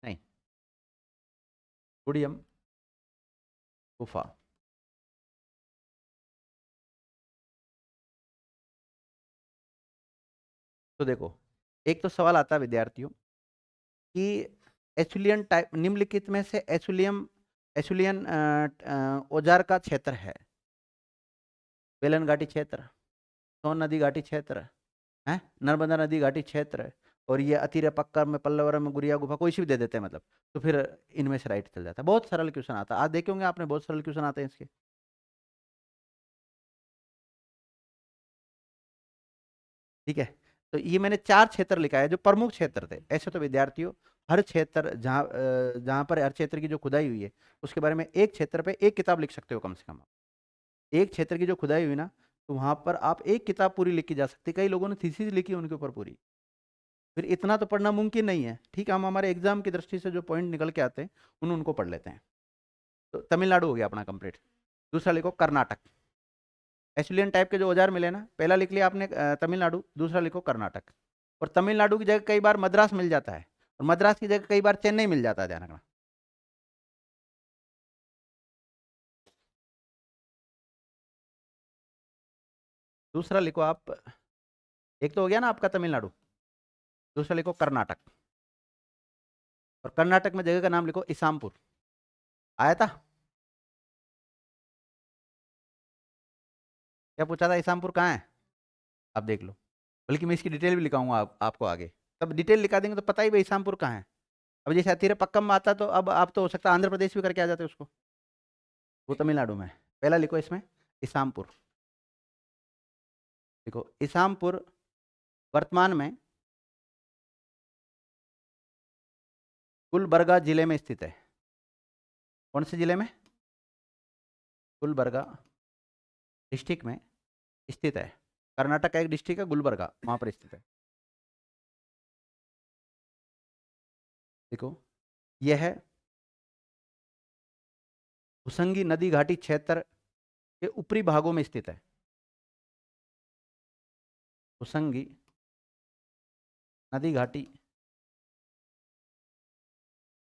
नहीं, गुड़ियम गुफा। तो देखो, एक तो सवाल आता है विद्यार्थियों कि एसुलियन टाइप निम्नलिखित में से एसुलियन औजार का क्षेत्र है, बेलन घाटी क्षेत्र, सोन नदी घाटी क्षेत्र है, नर्मदा नदी घाटी क्षेत्र, और ये अतिरपक्कम में, पल्लवरम में, गुड़िया गुफा, कोई सी भी दे देते हैं मतलब, तो फिर इनमें से राइट चल जाता है। बहुत सरल क्वेश्चन आता है, आज देखे होंगे आपने, बहुत सरल क्वेश्चन आते हैं इसके। ठीक है, तो ये मैंने 4 क्षेत्र लिखा है जो प्रमुख क्षेत्र थे। ऐसे तो विद्यार्थियों हर क्षेत्र जहाँ पर हर क्षेत्र की जो खुदाई हुई है उसके बारे में एक क्षेत्र पे एक किताब लिख सकते हो कम से कम। एक क्षेत्र की जो खुदाई हुई ना, तो वहां पर आप एक किताब पूरी लिखी जा सकती है। कई लोगों ने थीसिस लिखी उनके ऊपर पूरी, फिर इतना तो पढ़ना मुमकिन नहीं है। ठीक है, हम हमारे एग्जाम की दृष्टि से जो पॉइंट निकल के आते हैं उनको पढ़ लेते हैं। तो तमिलनाडु हो गया अपना कंप्लीट। दूसरा लिखो कर्नाटक। एसुलियन टाइप के जो औजार मिले ना, पहला लिख लिया आपने तमिलनाडु, दूसरा लिखो कर्नाटक। और तमिलनाडु की जगह कई बार मद्रास मिल जाता है, और मद्रास की जगह कई बार चेन्नई मिल जाता है, ध्यान रखना। दूसरा लिखो आप, एक तो हो गया ना आपका तमिलनाडु, दूसरा लिखो कर्नाटक। और कर्नाटक में जगह का नाम लिखो इसामपुर। आया था, क्या पूछा था, इसामपुर कहाँ है, आप देख लो। बल्कि मैं इसकी डिटेल भी लिखाऊंगा आपको आगे, तब डिटेल लिखा देंगे तो पता ही भाई इसामपुर कहाँ है। अब जैसे अतीर पक्कम में आता तो अब आप तो हो सकता है आंध्र प्रदेश भी करके आ जाते उसको, वो तमिलनाडु में है। पहला लिखो इसमें इसामपुर। देखो इसामपुर वर्तमान में गुलबर्गा जिले में स्थित है। कौन से जिले में, गुलबर्गा डिस्ट्रिक्ट में स्थित है। कर्नाटक का एक डिस्ट्रिक्ट है गुलबर्गा, वहां पर स्थित है। देखो यह है हुसंगी नदी घाटी क्षेत्र के ऊपरी भागों में स्थित है। हुसंगी नदी घाटी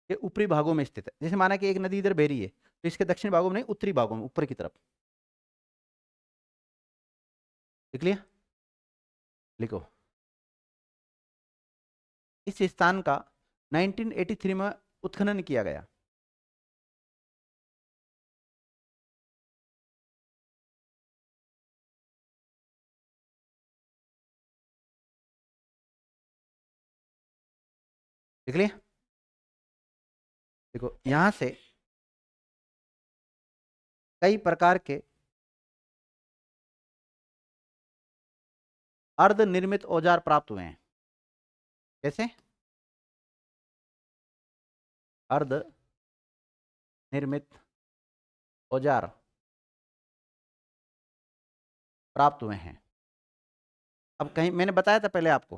के ऊपरी भागों में स्थित है। जैसे माना कि एक नदी इधर बह रही है तो इसके दक्षिण भागों में नहीं, उत्तरी भागों में, ऊपर की तरफ। लिख लिया, लिखो इस स्थान का 1983 में उत्खनन किया गया। देख लिया, देखो यहां से कई प्रकार के अर्ध निर्मित औजार प्राप्त हुए हैं। कैसे? अर्ध निर्मित औजार प्राप्त हुए हैं। अब कहीं मैंने बताया था पहले आपको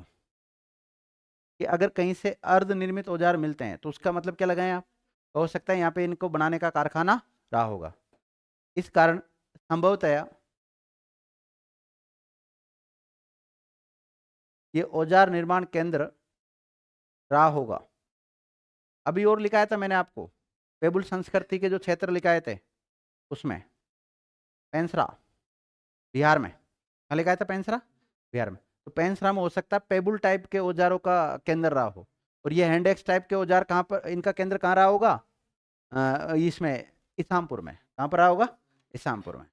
कि अगर कहीं से अर्ध निर्मित औजार मिलते हैं तो उसका मतलब क्या लगाएं आप? हो सकता है यहाँ पे इनको बनाने का कारखाना रहा होगा। इस कारण संभवतया ये औजार निर्माण केंद्र रहा होगा। अभी और लिखाया था मैंने आपको, पेबुल संस्कृति के जो क्षेत्र लिखाए थे उसमें पेंसरा बिहार में, कहाँ लिखाया था? पेंसरा बिहार में। तो पेंसरा में हो सकता है पेबुल टाइप के औजारों का केंद्र रहा हो। और ये हैंडेक्स टाइप के औजार कहाँ पर, इनका केंद्र कहाँ रहा होगा? इसमें इसामपुर में। कहाँ पर रहा होगा? इसामपुर में।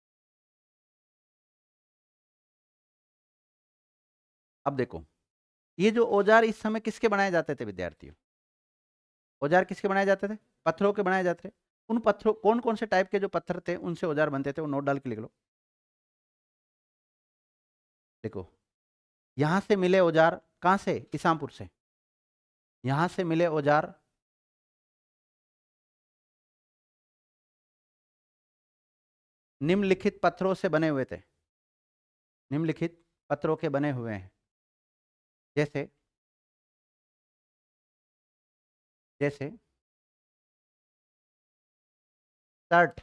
अब देखो, ये जो औजार इस समय किसके बनाए जाते थे विद्यार्थियों? औजार किसके बनाए जाते थे? पत्थरों के बनाए जाते थे। उन पत्थरों, कौन कौन से टाइप के जो पत्थर थे उनसे औजार बनते थे, वो नोट डाल के लिख लो। देखो, यहां से मिले औजार, कहां से? इसामपुर से। यहां से मिले औजार निम्नलिखित पत्थरों से बने हुए थे। निम्नलिखित पत्थरों के बने हुए हैं। जैसे जैसे शर्ट,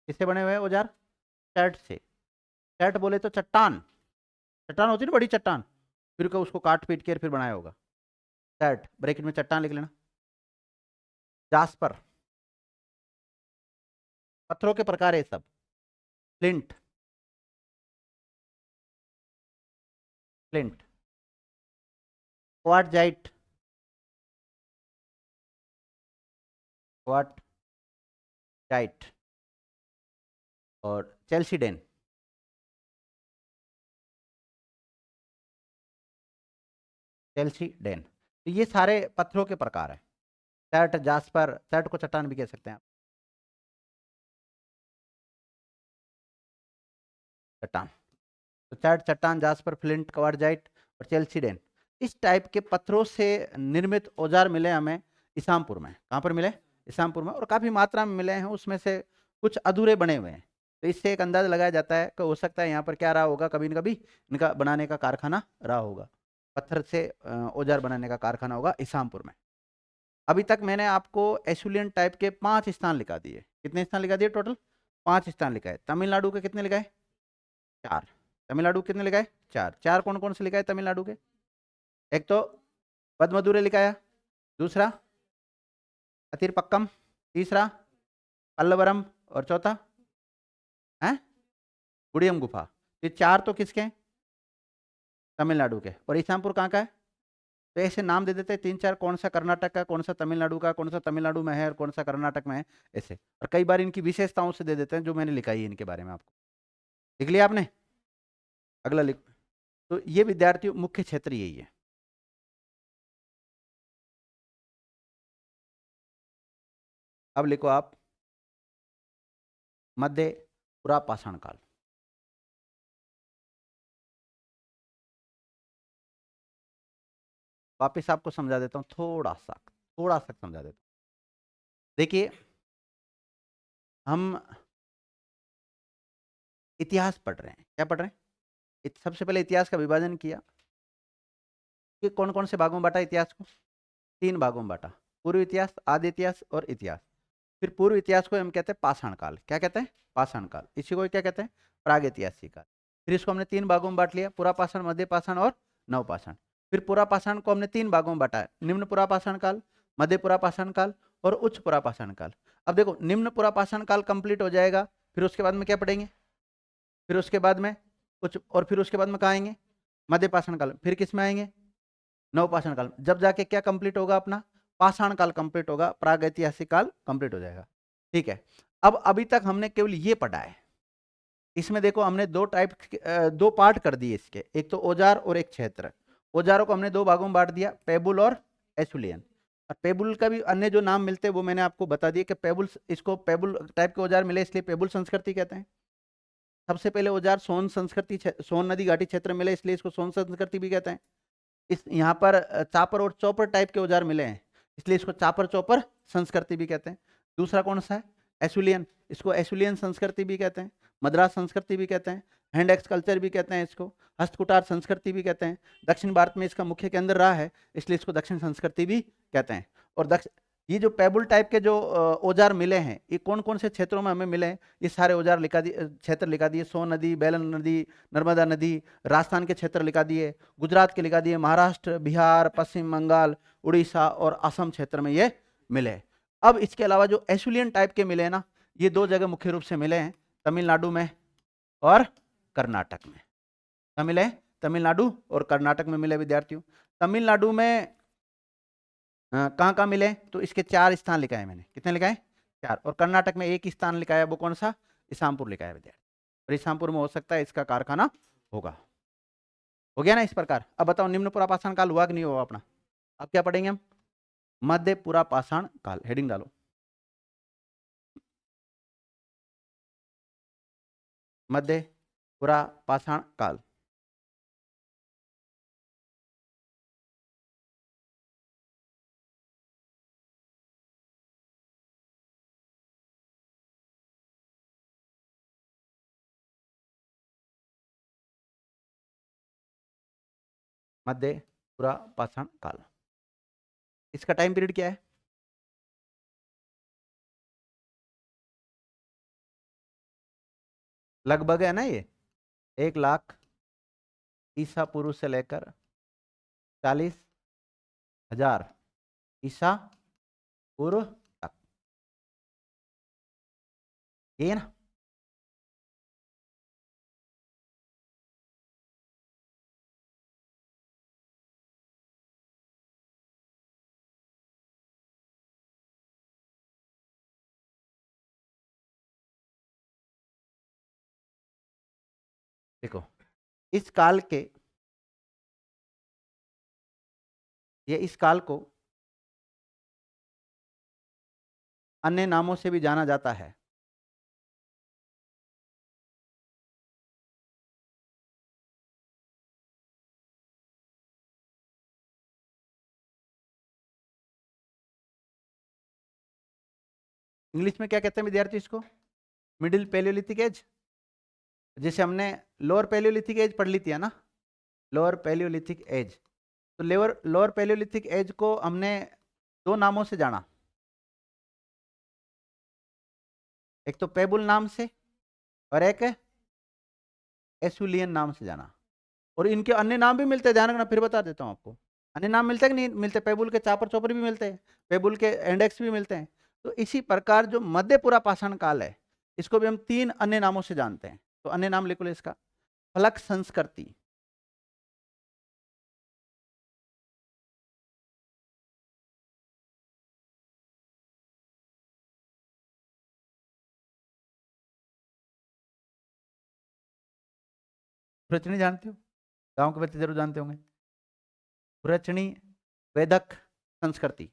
किससे बने हुए हैं औजार? शर्ट से। शर्ट बोले तो चट्टान, चट्टान होती है ना, बड़ी चट्टान, फिर को उसको काट पीट के फिर बनाया होगा। शर्ट ब्रैकेट में चट्टान लिख लेना। जास्पर, पत्थरों के प्रकार है सब। Flint, flint. Quartzite, quartzite. और चेल्सीडेन, चेल्सीडेन। तो ये सारे पत्थरों के प्रकार है। सर्ट, जास्पर, सर्ट को चट्टान भी कह सकते हैं आप, चट्टान। तो सर्ट, चट्टान, जास्पर, फ्लिंट, क्वार्टजाइट और चेल्सीडेन, इस टाइप के पत्थरों से निर्मित औजार मिले हमें इसामपुर में। कहाँ पर मिले? इसामपुर में। और काफी मात्रा में मिले हैं, उसमें से कुछ अधूरे बने हुए हैं। तो इससे एक अंदाज लगाया जाता है कि हो सकता है यहाँ पर क्या रहा होगा, कभी न कभी इनका बनाने का कारखाना रहा होगा। पत्थर से औजार बनाने का कारखाना होगा इसामपुर में। अभी तक मैंने आपको एसुलियन टाइप के 5 स्थान लिखा दिए। कितने स्थान लिखा दिए? टोटल 5 स्थान लिखा है। तमिलनाडु के कितने लिखा है? 4। तमिलनाडु कितने लिखा है? 4। 4 कौन कौन से लिखा है तमिलनाडु के? एक तो पद्मदुरै लिखाया, दूसरा अतिरपक्कम, तीसरा पल्लवरम, और चौथा है गुड़ियम गुफा। ये 4 तो किसके हैं? तमिलनाडु के। और इसामपुर कहाँ का है? तो ऐसे नाम दे देते हैं 3-4, कौन सा कर्नाटक का, कौन सा तमिलनाडु का, कौन सा तमिलनाडु में है और कौन सा कर्नाटक में है, ऐसे। और कई बार इनकी विशेषताओं से दे देते हैं जो मैंने लिखाई है इनके बारे में आपको। लिख लिया आपने? अगला लिख। तो ये विद्यार्थियों मुख्य क्षेत्र यही है। अब लिखो आप मध्य पुरा पाषाण काल। वापिस आपको समझा देता हूँ, थोड़ा सा समझा देता हूँ। देखिए, हम इतिहास पढ़ रहे हैं। क्या पढ़ रहे हैं? सबसे पहले इतिहास का विभाजन किया कि कौन कौन से भागों में बांटा इतिहास को? 3 भागों में बांटा, पूर्व इतिहास, आदि इतिहास और इतिहास। फिर पूर्व इतिहास को हम कहते हैं पाषाण काल। क्या कहते हैं? पाषाण काल। इसी को क्या कहते हैं? प्रागैतिहासिक काल। फिर इसको हमने 3 भागों में बांट लिया, पुरा पाषाण, मध्य पाषाण और नवपाषाण। फिर पुरा पाषाण को हमने 3 भागों में बांटा है, निम्न पुरा पाषाण काल, मध्य पुरा पाषाण काल और उच्च पुरा पाषाण काल। अब देखो, निम्न पुरा पाषाण काल कंप्लीट हो जाएगा, फिर उसके बाद में क्या पढ़ेंगे? फिर उसके बाद में उच्च, और फिर उसके बाद में कहाँ आएंगे? मध्य पाषाण काल। फिर किस में आएंगे? नवपाषाण काल, जब जाके क्या कंप्लीट होगा अपना, पाषाण काल कंप्लीट होगा, प्रागैतिहासिक काल कंप्लीट हो जाएगा। ठीक है, अब अभी तक हमने केवल ये पढ़ा है। इसमें देखो हमने दो टाइप, दो पार्ट कर दिए इसके, एक तो औजार और एक क्षेत्र। औजारों को हमने दो भागों में बांट दिया, पेबुल और एसुलियन। और पेबुल का भी अन्य जो नाम मिलते हैं वो मैंने आपको बता दिया कि पेबुल, इसको पेबुल टाइप के औजार मिले इसलिए पेबुल संस्कृति कहते हैं। सबसे पहले औजार सोन संस्कृति, सोन नदी घाटी क्षेत्र में मिले इसलिए इसको सोन संस्कृति भी कहते हैं। इस यहाँ पर चापर और चौपर टाइप के औजार मिले हैं इसलिए इसको चापर चौपर संस्कृति भी कहते हैं। दूसरा कौन सा है, एसुलियन, इसको एसुलियन संस्कृति भी कहते हैं, मद्रास संस्कृति भी कहते हैं, हैंड एक्स कल्चर भी कहते हैं, इसको हस्तकुटार संस्कृति भी कहते हैं। दक्षिण भारत में इसका मुख्य केंद्र रहा है इसलिए इसको दक्षिण संस्कृति भी कहते हैं। और ये जो पेबुल टाइप के जो औजार मिले हैं ये कौन कौन से क्षेत्रों में हमें मिले हैं, ये सारे औजार लिखा दिए, क्षेत्र लिखा दिए, सोन नदी, बेलन नदी, नर्मदा नदी, राजस्थान के क्षेत्र लिखा दिए, गुजरात के लिखा दिए, महाराष्ट्र, बिहार, पश्चिम बंगाल, उड़ीसा और असम क्षेत्र में ये मिले। अब इसके अलावा जो एसुलियन टाइप के मिले ना, ये दो जगह मुख्य रूप से मिले हैं, तमिलनाडु में और कर्नाटक में। मिले तमिलनाडु और कर्नाटक में मिले विद्यार्थियों। तमिलनाडु में कहाँ कहाँ मिले, तो इसके 4 स्थान लिखा है मैंने, कितने लिखा है, 4। और कर्नाटक में एक स्थान लिखा है, वो कौन सा, इसामपुर लिखा है विद्यार्थी। और इसामपुर में हो सकता है इसका कारखाना होगा। हो गया ना इस प्रकार। अब बताओ निम्न पुरापाषाण काल हुआ कि नहीं हुआ अपना। अब क्या पढ़ेंगे हम, मध्य पुरापाषाण काल, हेडिंग डालो, मध्य पुरापाषाण काल। मध्य पुरापाषाण काल, इसका टाइम पीरियड क्या है, लगभग है ना ये 1,00,000 ईसा पूर्व से लेकर 40,000 ईसा पूर्व तक, ये ना। देखो इस काल के, ये इस काल को अन्य नामों से भी जाना जाता है। इंग्लिश में क्या कहते हैं विद्यार्थी इसको, मिडिल पैलियोलिथिक एज। जैसे हमने लोअर पैलियोलिथिक एज पढ़ ली थी है ना, लोअर पैलियोलिथिक एज। तो लोअर पैलियोलिथिक एज को हमने 2 नामों से जाना, एक तो पेबुल नाम से और एक एसुलियन नाम से जाना। और इनके अन्य नाम भी मिलते हैं, ध्यान रखना, फिर बता देता हूँ आपको। अन्य नाम मिलते हैं कि नहीं मिलते, पेबुल के चापर चौपर भी मिलते हैं, पेबुल के इंडेक्स भी मिलते हैं। तो इसी प्रकार जो मध्य पुरापाषाण काल है इसको भी हम 3 अन्य नामों से जानते हैं। तो अन्य नाम लिख लो इसका, फलक संस्कृति, खुरचनी जानते हो, गांव के बच्चे जरूर जानते होंगे, खुरचनी, वेदक संस्कृति।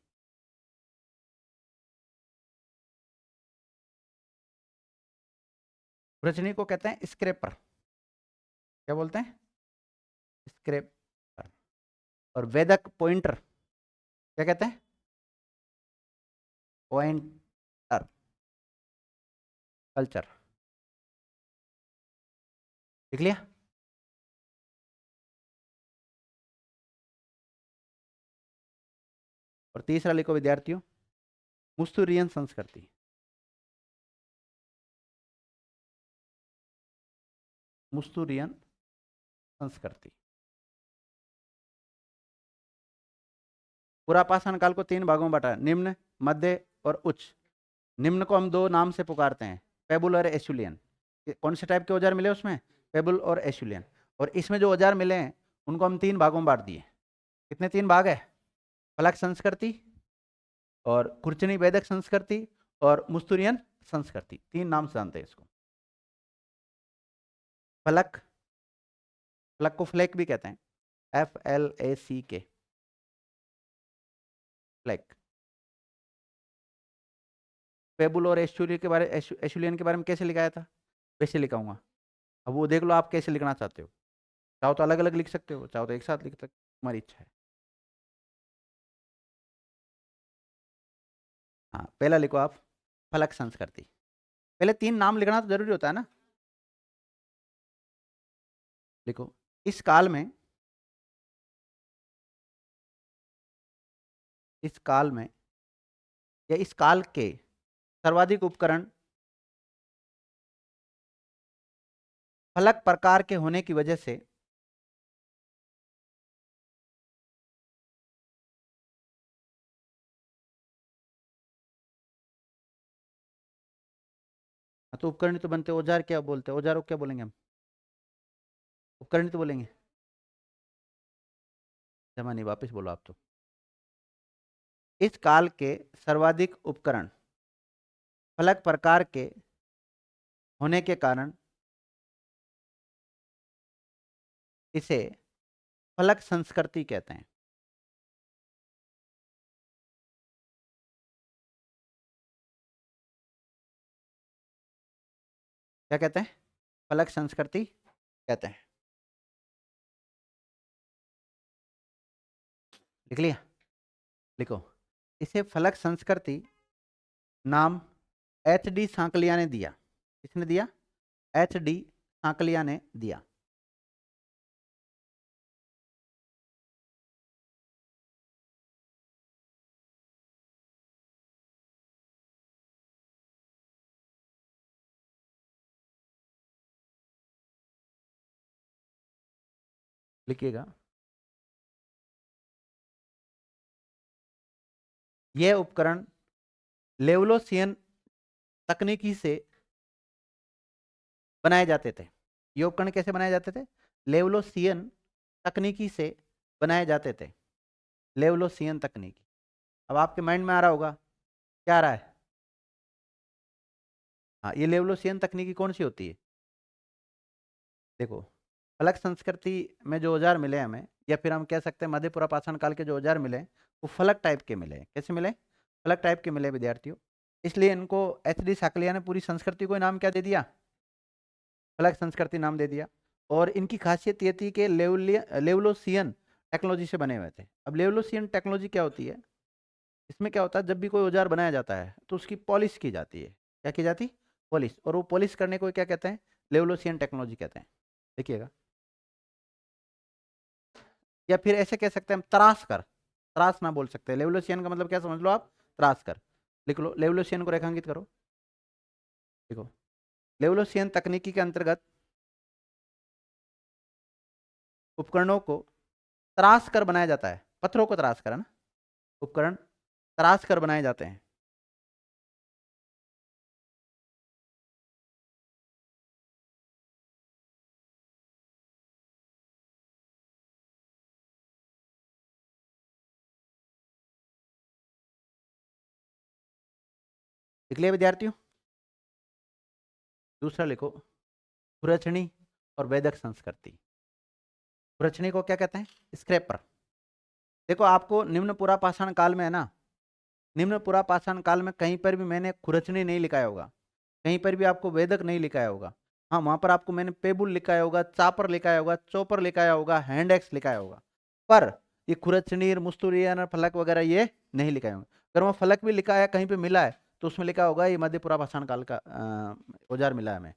खुरचनी को कहते हैं स्क्रेपर, क्या बोलते हैं, स्क्रेपर। और वेदक पॉइंटर, क्या कहते हैं, पॉइंटर कल्चर। देख लिया। और तीसरा लिखो विद्यार्थियों, मुस्तुरियन संस्कृति, मुस्तुरियन संस्कृति। पुरापाषाण काल को 3 भागों में बांटा है, निम्न, मध्य और उच्च। निम्न को हम 2 नाम से पुकारते हैं, पेबुल और एसुलियन। कौन से टाइप के औजार मिले उसमें, पेबुल और एसुलियन। और इसमें जो औजार मिले हैं उनको हम 3 भागों में बांट दिए, कितने 3 भाग है? फलक संस्कृति और खुरचनी वैदिक संस्कृति और मुस्तुरियन संस्कृति, 3 नाम से जानते हैं इसको। फलक, फलक को फ्लैक भी कहते हैं, FLACK, फ्लैक। पेबुल और एशुलियन के बारे में कैसे लिखाया था? वैसे लिखाऊंगा। अब वो देख लो आप कैसे लिखना चाहते हो, चाहो तो अलग अलग लिख सकते हो, चाहो तो एक साथ लिख सकते हो, तुम्हारी इच्छा है। हाँ, पहला लिखो आप फलक संस्कृति। पहले 3 नाम लिखना तो जरूरी होता है ना। लिखो, इस काल में, इस काल में या इस काल के सर्वाधिक उपकरण फलक प्रकार के होने की वजह से तो उपकरण ही तो बनते हैं। औजार क्या बोलते हैं? औजारों को क्या बोलेंगे हम? उपकरण ही तो बोलेंगे। जमा नहीं, वापस बोलो आप तो। इस काल के सर्वाधिक उपकरण फलक प्रकार के होने के कारण इसे फलक संस्कृति कहते हैं। क्या कहते हैं? फलक संस्कृति कहते हैं। लिख लिया? लिखो, इसे फलक संस्कृति नाम HD सांकलिया ने दिया। किसने दिया? HD सांकलिया ने दिया। लिखिएगा, यह उपकरण लेवलोसियन तकनीकी से बनाए जाते थे। ये उपकरण कैसे बनाए जाते थे? लेवलोसियन तकनीकी से बनाए जाते थे। लेवलोसियन तकनीकी। अब आपके माइंड में आ रहा होगा, क्या आ रहा है? हाँ, ये लेवलोसियन तकनीकी कौन सी होती है? देखो, फलक संस्कृति में जो औजार मिले हमें, या फिर हम कह सकते हैं मध्यपुरा पाषाण काल के जो औजार मिले, वो फलक टाइप के मिले। कैसे मिले? फलक टाइप के मिले विद्यार्थियों। इसलिए इनको HD साकलिया ने पूरी संस्कृति को नाम क्या दे दिया? फलक संस्कृति नाम दे दिया। और इनकी खासियत ये थी कि लेवलोसियन टेक्नोलॉजी से बने हुए थे। अब लेवलोसियन टेक्नोलॉजी क्या होती है? इसमें क्या होता है, जब भी कोई औजार बनाया जाता है तो उसकी पॉलिश की जाती है। क्या की जाती? पॉलिश। और वो पॉलिश करने को क्या कहते हैं? लेवलोसियन टेक्नोलॉजी कहते हैं। देखिएगा, या फिर ऐसे कह सकते हैं हम, तराश कर। तराश ना बोल सकते, लेवलोसियन का मतलब क्या समझ लो आप? तराश कर। लिख लो, लेवलोसियन को रेखांकित करो। देखो, लेवलोसियन तकनीकी के अंतर्गत उपकरणों को तराश कर बनाया जाता है। पत्थरों को तराश कर, है ना? उपकरण तराश कर बनाए जाते हैं। लिख लिया विद्यार्थियों? दूसरा लिखो, खुरचनी और वेदक संस्कृति। खुरचनी को क्या कहते हैं? स्क्रैपर। देखो, आपको निम्न पुरा पाषाण काल में, है ना, निम्न पुरा पाषाण काल में कहीं पर भी मैंने खुरचनी नहीं लिखाया होगा, कहीं पर भी आपको वेदक नहीं लिखाया होगा। हाँ, वहां पर आपको मैंने पेबुल लिखाया होगा, चापर लिखाया होगा, चोपर लिखाया होगा, हैंड एक्स लिखाया होगा, पर ये खुरचनी, मुस्तुरियन और फलक वगैरह ये नहीं लिखाए होंगे। अगर वहाँ फलक भी लिखा है, कहीं पे मिला है, तो उसमें लिखा होगा ये मध्यपुरा पाषाण काल का औजार मिला है हमें।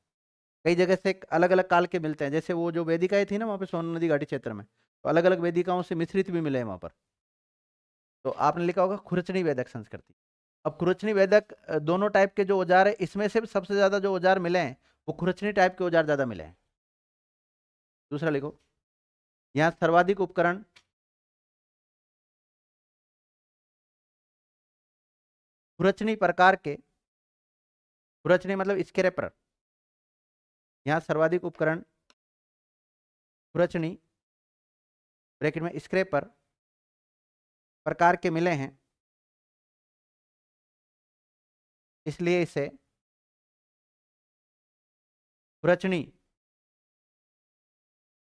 कई जगह से अलग अलग काल के मिलते हैं, जैसे वो जो वेदिकाएं थी ना वहाँ पे सोन नदी घाटी क्षेत्र में, तो अलग अलग वेदिकाओं से मिश्रित भी मिले हैं वहाँ पर। तो आपने लिखा होगा खुरचनी वेदक संस्कृति। अब खुरचनी वेदक दोनों टाइप के जो औजार है, इसमें से सबसे ज्यादा जो औजार मिले हैं वो खुरचनी टाइप के औजार ज्यादा मिले हैं। दूसरा लिखो, यहाँ सर्वाधिक उपकरण खुरचनी प्रकार के, खुरचनी मतलब स्क्रैपर, यहाँ सर्वाधिक उपकरण खुरचनी ब्रैकेट में स्क्रैपर प्रकार के मिले हैं, इसलिए इसे खुरचनी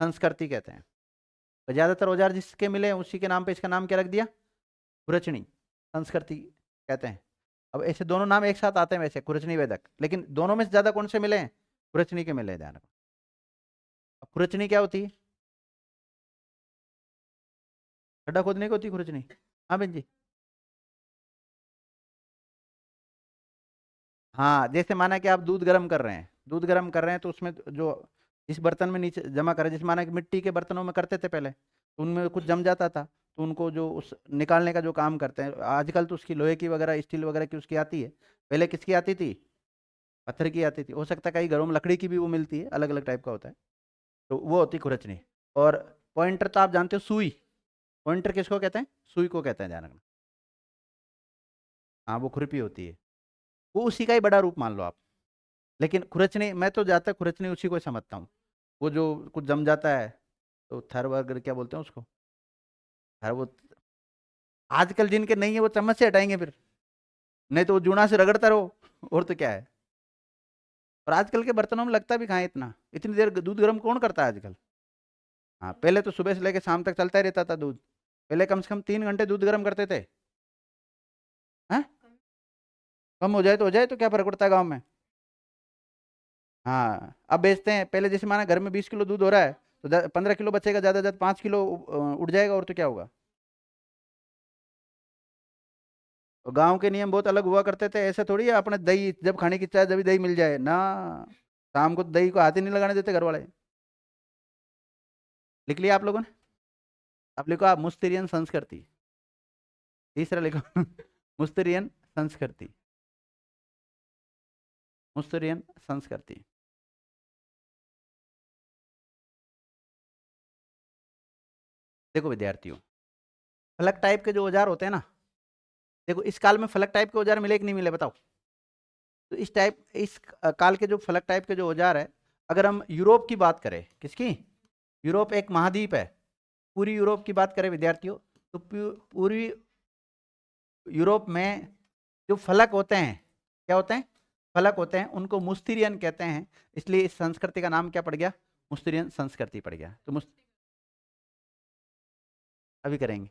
संस्कृति कहते हैं। तो ज्यादातर औजार जिसके मिले हैं उसी के नाम पे इसका नाम क्या रख दिया, खुरचनी संस्कृति कहते हैं। अब ऐसे दोनों नाम एक साथ आते हैं वैसे, खुरचनी वेदक, लेकिन दोनों में से ज्यादा कौन से मिले हैं, खुरचनी के मिले हैं, ध्यान रखो। अब खुरचनी क्या होती है, गड्ढा खोदने की होती है खुरचनी। हाँ बहन जी, हाँ जैसे माना कि आप दूध गर्म कर रहे हैं, दूध गर्म कर रहे हैं तो उसमें जो इस बर्तन में नीचे जमा करें, जैसे माना कि मिट्टी के बर्तनों में करते थे पहले, तो उनमें कुछ जम जाता था, तो उनको जो उस निकालने का जो काम करते हैं, आजकल तो उसकी लोहे की वगैरह स्टील वगैरह की उसकी आती है, पहले किसकी आती थी, पत्थर की आती थी, हो सकता है कई घरों में लकड़ी की भी वो मिलती है, अलग अलग टाइप का होता है, तो वो होती खुरचनी। और पॉइंटर तो आप जानते हो, सुई, पॉइंटर किसको कहते हैं, सुई को कहते हैं, ध्यान रखना। हाँ वो खुरपी होती है, वो उसी का ही बड़ा रूप मान लो आप। लेकिन खुरचनी, मैं तो ज्यादातर खुरचनी उसी को समझता हूँ, वो जो कुछ जम जाता है, तो थर वगैरह क्या बोलते हैं उसको, थर वो, आजकल जिनके नहीं है वो चम्मच से हटाएंगे फिर, नहीं तो वो जूना से रगड़ता रहो, और तो क्या है। और आजकल के बर्तनों में लगता भी कहाँ है इतना, इतनी देर दूध गर्म कौन करता है आजकल। हाँ पहले तो सुबह से लेकर शाम तक चलता ही रहता था दूध, पहले कम से कम 3 घंटे दूध गर्म करते थे। हैं, कम हो जाए तो क्या फर्क पड़ता है गाँव में। हाँ अब बेचते हैं, पहले जैसे माना घर में 20 किलो दूध हो रहा है, तो 15 किलो बचेगा, ज्यादा ज्यादा 5 किलो उड़ जाएगा, और तो क्या होगा। और गांव के नियम बहुत अलग हुआ करते थे, ऐसे थोड़ी है अपने दही जब खाने की इच्छा है जब दही मिल जाए ना, शाम को दही को हाथ ही नहीं लगाने देते घर वाले। लिख लिया आप लोगों ने, आप लिखो, आप मुस्तिरियन संस्कृति, तीसरा लिखो मुस्तिरियन संस्कृति, मुस्तिरियन संस्कृति। देखो विद्यार्थियों, फलक टाइप के जो औजार होते हैं ना, देखो इस काल में फलक टाइप के औजार मिले कि नहीं मिले बताओ। तो इस काल के जो फलक टाइप के जो औजार है, अगर हम यूरोप की बात करें, किसकी, यूरोप एक महाद्वीप है, पूरी यूरोप की बात करें विद्यार्थियों, तो पूरी यूरोप में जो फलक होते हैं, क्या होते हैं, फलक होते हैं, उनको मुस्तिरियन कहते हैं, इसलिए इस संस्कृति का नाम क्या पड़ गया, मुस्तिरियन संस्कृति पड़ गया। तो अभी करेंगे,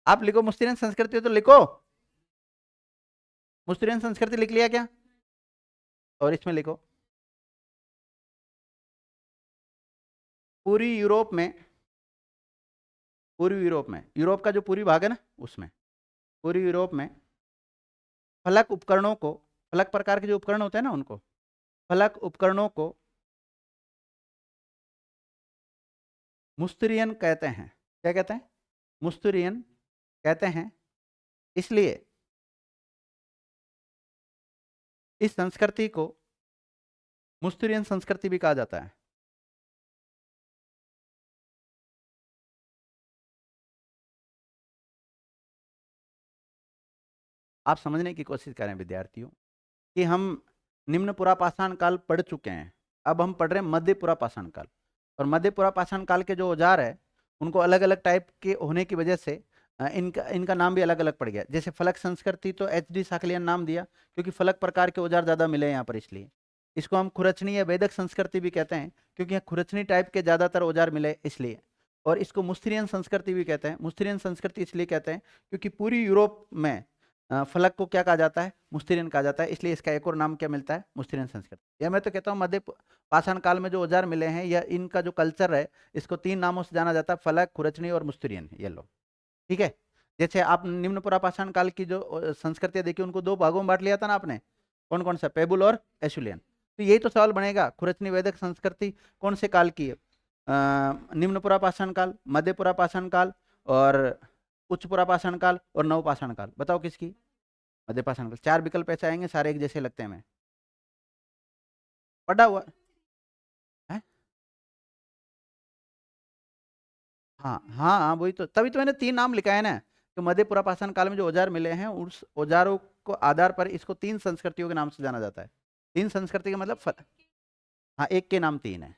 आप लिखो मुस्तिरियन संस्कृति हो तो लिखो, मुस्तिरियन संस्कृति लिख लिया क्या, और इसमें लिखो, पूरी यूरोप में, पूर्वी यूरोप में, यूरोप का जो पूर्वी भाग है ना उसमें, पूरी यूरोप में फलक उपकरणों को, फलक प्रकार के जो उपकरण होते हैं ना उनको, फलक उपकरणों को मुस्तिरियन कहते हैं। क्या कहते हैं, मुस्तिरियन कहते हैं, इसलिए इस संस्कृति को मुस्तिरियन संस्कृति भी कहा जाता है। आप समझने की कोशिश करें विद्यार्थियों, कि हम निम्न पुरापाषाण काल पढ़ चुके हैं, अब हम पढ़ रहे हैं मध्य पुरापाषाण काल। और मध्य पुरापाषाण काल के जो औजार है, उनको अलग अलग टाइप के होने की वजह से इनका इनका नाम भी अलग अलग पड़ गया। जैसे फलक संस्कृति तो HD साकलियन नाम दिया, क्योंकि फलक प्रकार के औजार ज़्यादा मिले हैं यहाँ पर, इसलिए इसको हम खुरचनी या वेदक संस्कृति भी कहते हैं, क्योंकि यहाँ खुरचनी टाइप के ज़्यादातर औजार मिले इसलिए। और इसको मुस्तिरियन संस्कृति भी कहते हैं, मुस्तिरियन संस्कृति इसलिए कहते हैं क्योंकि पूरी यूरोप में फलक को क्या कहा जाता है, मुस्तिरियन कहा जाता है, इसलिए इसका एक और नाम क्या मिलता है, मुस्तिरियन संस्कृति। या मैं तो कहता हूँ मध्य पाषाण काल में जो औजार मिले हैं या इनका जो कल्चर है, इसको 3 नामों से जाना जाता है, फलक, खुरचनी और मुस्तिरियन, ये लो, ठीक है। जैसे आप निम्न पुरापाषाण काल की जो संस्कृतियां देखी, उनको 2 भागों में बांट लिया था ना आपने, कौन कौन सा, पेबुल और एशुलियन। तो यही तो सवाल बनेगा, खुरचनी वेदक संस्कृति कौन से काल की है, निम्न पुरापाषाण काल, मध्य पुरापाषाण काल, और उच्च पुरापाषाण काल, और नवपाषाण काल, बताओ किसकी, मध्य पाषाण काल। 4 विकल्प ऐसे आएंगे, सारे एक जैसे लगते हैं, मैं पढ़ा हुआ है। हाँ हाँ हाँ, वही तो, तभी तो मैंने 3 नाम लिखा है ना, कि मध्य पुरापाषाण काल में जो औजार मिले हैं, उस औजारों को आधार पर इसको 3 संस्कृतियों के नाम से जाना जाता है। 3 संस्कृति का मतलब हाँ एक के नाम 3 है।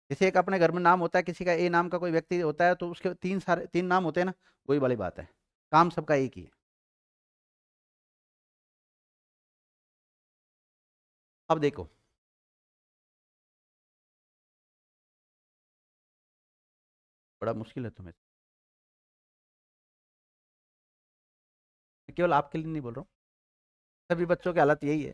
जैसे एक अपने घर में नाम होता है, किसी का ए नाम का कोई व्यक्ति होता है तो उसके तीन नाम होते हैं ना, वही वाली बात है, काम सबका एक ही है। अब देखो, बड़ा मुश्किल है तुम्हें, केवल आपके लिए नहीं बोल रहा हूँ, सभी बच्चों की हालत यही है।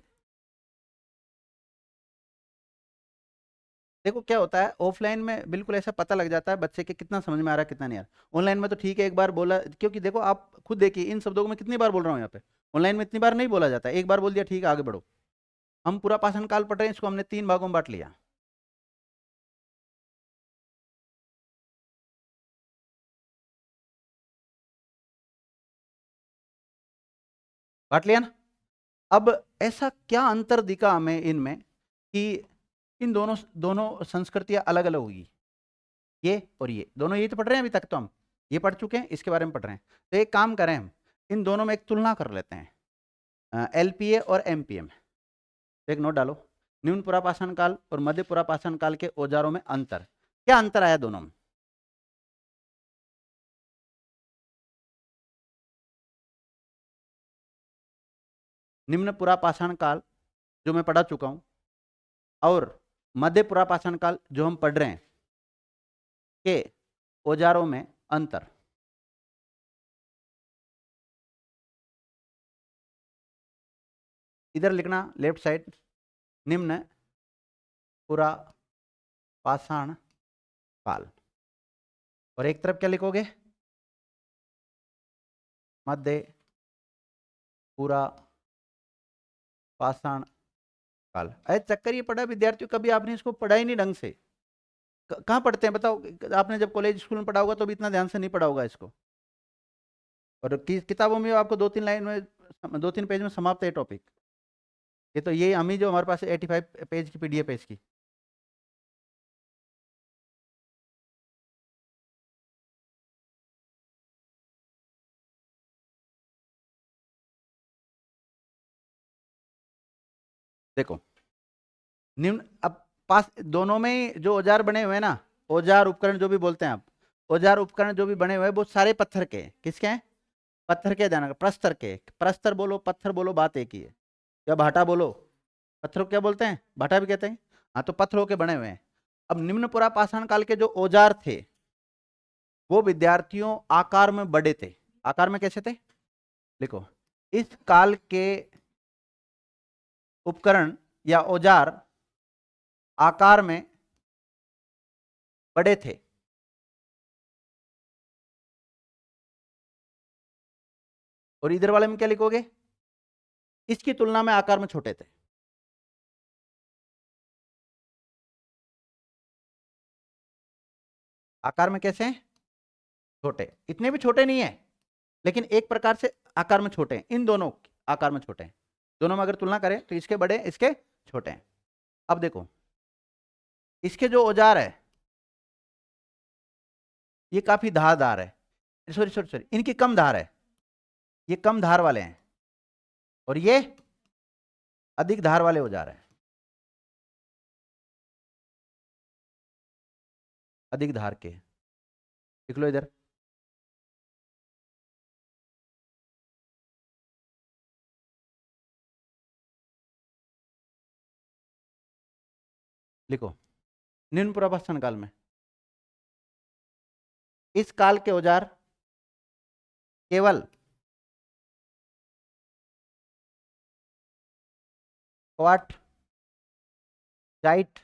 देखो क्या होता है, ऑफलाइन में बिल्कुल ऐसा पता लग जाता है बच्चे के कितना समझ में आ रहा है कितना नहीं आ रहा। ऑनलाइन में तो ठीक है, एक बार बोला, क्योंकि देखो आप खुद देखिए इन शब्दों को मैं कितनी बार बोल रहा हूँ यहाँ पे। ऑनलाइन में इतनी बार नहीं बोला जाता, एक बार बोल दिया ठीक है आगे बढ़ो। हम पूरा पाषाण काल पढ़ रहे हैं, इसको हमने 3 भागों में बांट लिया। बांट लिया ना। अब ऐसा क्या अंतर दिखा हमें इनमें कि इन दोनों दोनों संस्कृतियां अलग अलग होगी। ये और ये दोनों यही तो पढ़ रहे हैं अभी तक, तो हम ये पढ़ चुके हैं, इसके बारे में पढ़ रहे हैं। तो एक काम करें, हम इन दोनों में एक तुलना कर लेते हैं, एलपीए और एमपीएम। एक नोट डालो, निम्न पुरापाषाण काल और मध्य पुरापाषाण काल के औजारों में अंतर, क्या अंतर आया दोनों में। निम्न पुरापाषाण काल जो मैं पढ़ा चुका हूं और मध्य पुरापाषाण काल जो हम पढ़ रहे हैं के औजारों में अंतर। इधर लिखना लेफ्ट साइड, निम्न पुरापाषाण काल, और एक तरफ क्या लिखोगे, मध्य पुरापाषाण काल। अरे चक्कर ये पड़ा विद्यार्थियों, कभी आपने इसको पढ़ा ही नहीं ढंग से। कहाँ पढ़ते हैं बताओ, आपने जब कॉलेज स्कूल में पढ़ा होगा तो भी इतना ध्यान से नहीं पढ़ा होगा इसको, और किताबों में आपको 2-3 लाइन में 2-3 पेज में समाप्त है टॉपिक। ये तो ये हम ही जो हमारे पास 85 पेज की पीडीएफ है इसकी। देखो निम्न, अब पास दोनों में जो औजार बने हुए हैं ना, औजार उपकरण जो भी बोलते हैं आप, औजार उपकरण जो भी बने हुए हैं वो सारे पत्थर के हैं। किसके हैं, पत्थर के, जाना प्रस्तर के। प्रस्तर बोलो पत्थर बोलो बात एक ही है, या भाटा बोलो, पत्थरों को क्या बोलते हैं, भाटा भी कहते हैं। हाँ तो पत्थरों के बने हुए हैं। अब निम्न पुरापाषाण काल के जो औजार थे वो विद्यार्थियों आकार में बड़े थे। आकार में कैसे थे, देखो इस काल के उपकरण या औजार आकार में बड़े थे, और इधर वाले में क्या लिखोगे, इसकी तुलना में आकार में छोटे थे। आकार में कैसे हैं, छोटे, इतने भी छोटे नहीं है, लेकिन एक प्रकार से आकार में छोटे हैं। इन दोनों आकार में छोटे हैं, दोनों में अगर तुलना करें तो इसके बड़े इसके छोटे हैं। अब देखो इसके जो औजार है ये काफी धारदार है, सॉरी सॉरी सॉरी, इनकी कम धार है, ये कम धार वाले हैं, और ये अधिक धार वाले औजार हैं, अधिक धार के। लिख लो इधर, लिखो निम्न पुरापाषाण काल में इस काल के औजार केवल क्वार्ट जाइट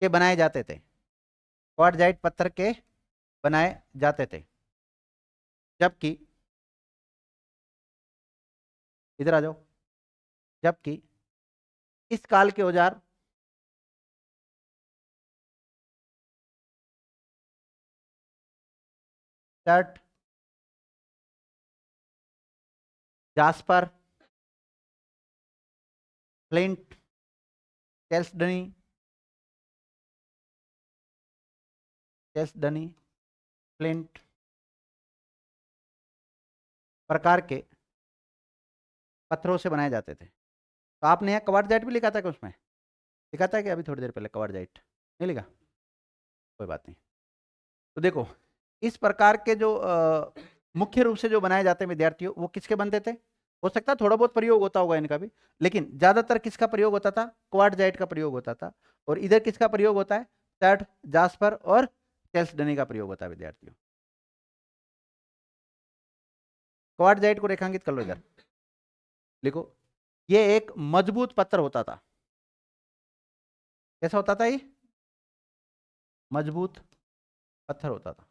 के बनाए जाते थे, क्वार्ट जाइट पत्थर के बनाए जाते थे, जबकि इधर आ जाओ, जबकि इस काल के औजार शर्ट, जास्पर, फ्लिंट, कैल्सडनी, कैल्सडनी, फ्लिंट प्रकार के पत्थरों से बनाए जाते थे। तो आपने यहाँ क्वार्टजाइट भी लिखा था कि उसमें, लिखा था कि अभी थोड़ी देर पहले कवाड़जाइट नहीं लिखा, कोई बात नहीं। तो देखो इस प्रकार के जो मुख्य रूप से जो बनाए जाते हैं विद्यार्थियों, वो किसके बनते थे? हो सकता है थोड़ा बहुत प्रयोग होता होगा इनका भी, लेकिन ज्यादातर किसका प्रयोग होता था? क्वार्टजाइट का प्रयोग होता था। और इधर किसका प्रयोग होता है? टर्ट, जास्पर और कैल्सडनी का प्रयोग होता है विद्यार्थियों। क्वार्टजाइट को रेखांकित कर लो इधर, लिखो ये एक मजबूत पत्थर होता था। कैसा होता था ये? मजबूत पत्थर होता था।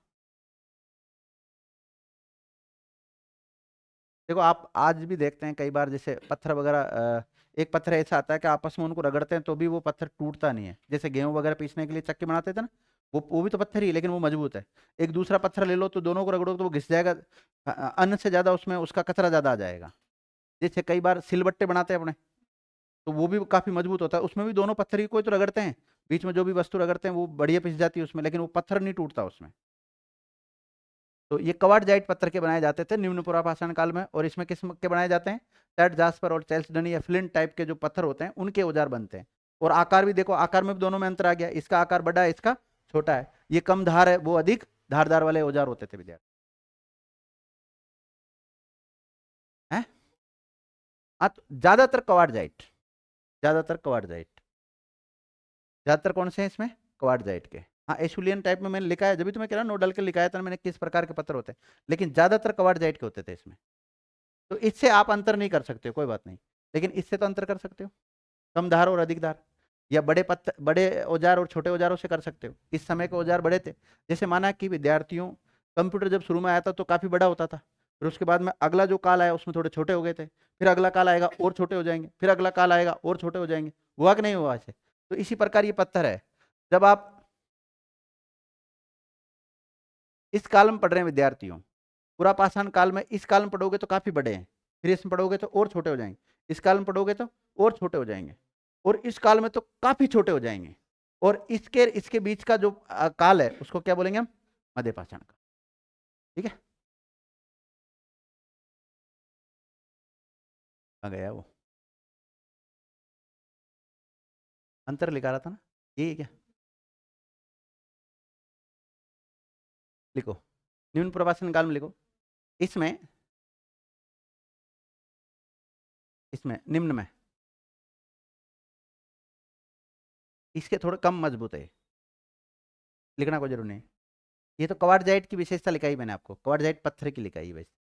देखो आप आज भी देखते हैं कई बार, जैसे पत्थर वगैरह, एक पत्थर ऐसा आता है कि आपस में उनको रगड़ते हैं तो भी वो पत्थर टूटता नहीं है। जैसे गेहूं वगैरह पीसने के लिए चक्की बनाते थे ना, वो भी तो पत्थर ही है, लेकिन वो मजबूत है। एक दूसरा पत्थर ले लो तो दोनों को रगड़ो तो वो घिस जाएगा, अन्न से ज्यादा उसमें उसका कचरा ज्यादा आ जाएगा। जैसे कई बार सिलबट्टे बनाते हैं अपने, तो वो भी काफी मजबूत होता है, उसमें भी दोनों पत्थर ही कोई तो रगड़ते हैं, बीच में जो भी वस्तु रगड़ते हैं वो बढ़िया पिस जाती है उसमें, लेकिन वो पत्थर नहीं टूटता उसमें। तो ये कवार्टजाइट पत्थर के बनाए जाते थे निम्न पुरापाषाण काल में। और इसमें किस के बनाए जाते हैं? टैट, जास्पर और चैल्सडनी या फ्लिंट टाइप के जो पत्थर होते हैं उनके औजार बनते हैं। और आकार भी देखो, आकार में भी दोनों में अंतर आ गया, इसका आकार बड़ा है, इसका छोटा है, ये कम धार है, वो अधिक धारदार वाले औजार होते थे विद्यार्थी। हैं? हाँ तो ज्यादातर कवार्टजाइट, ज्यादातर कवार्टजाइट, ज्यादातर कौन से हैं इसमें? क्वार्टजाइट के। हाँ एशुलियन टाइप में मैंने लिखा है, जब भी तुम्हें कह रहा नोट डाल के लिखाया था मैंने किस प्रकार के पत्थर होते हैं, लेकिन ज्यादातर क्वार्टजाइट के होते थे इसमें। तो इससे आप अंतर नहीं कर सकते हो, कोई बात नहीं, लेकिन इससे तो अंतर कर सकते हो, कम धार और अधिक धार, या बड़े पत्थर, बड़े औजार और छोटे औजारों से कर सकते हो। इस समय के औजार बड़े थे, जैसे माना कि विद्यार्थियों कंप्यूटर जब शुरू में आया था तो काफी बड़ा होता था, फिर उसके बाद में अगला जो काल आया उसमें थोड़े छोटे हो गए थे, फिर अगला काल आएगा और छोटे हो जाएंगे, फिर अगला काल आएगा और छोटे हो जाएंगे। हुआ कि नहीं हुआ ऐसे? तो इसी प्रकार ये पत्थर है। जब आप इस काल में पढ़ रहे हैं विद्यार्थियों, पूरा पाषाण काल में, इस काल में पढ़ोगे तो काफी बड़े हैं, फिर इसमें पढ़ोगे तो और छोटे हो जाएंगे, इस काल में पढ़ोगे तो और छोटे हो जाएंगे, और इस काल में तो काफी छोटे हो जाएंगे। और इसके इसके बीच का जो काल है उसको क्या बोलेंगे हम? मध्य पाषाण का। ठीक है, आ गया वो अंतर लिखा रहा था ना, ये है क्या? लिखो निम्न प्रवासन काल में, लिखो इसमें, इसमें निम्न में इसके थोड़े कम मजबूत है, लिखना कोई जरूरी नहीं। ये तो क्वार्टजाइट की विशेषता लिखाई मैंने आपको, क्वार्टजाइट पत्थर की लिखाई वैसे,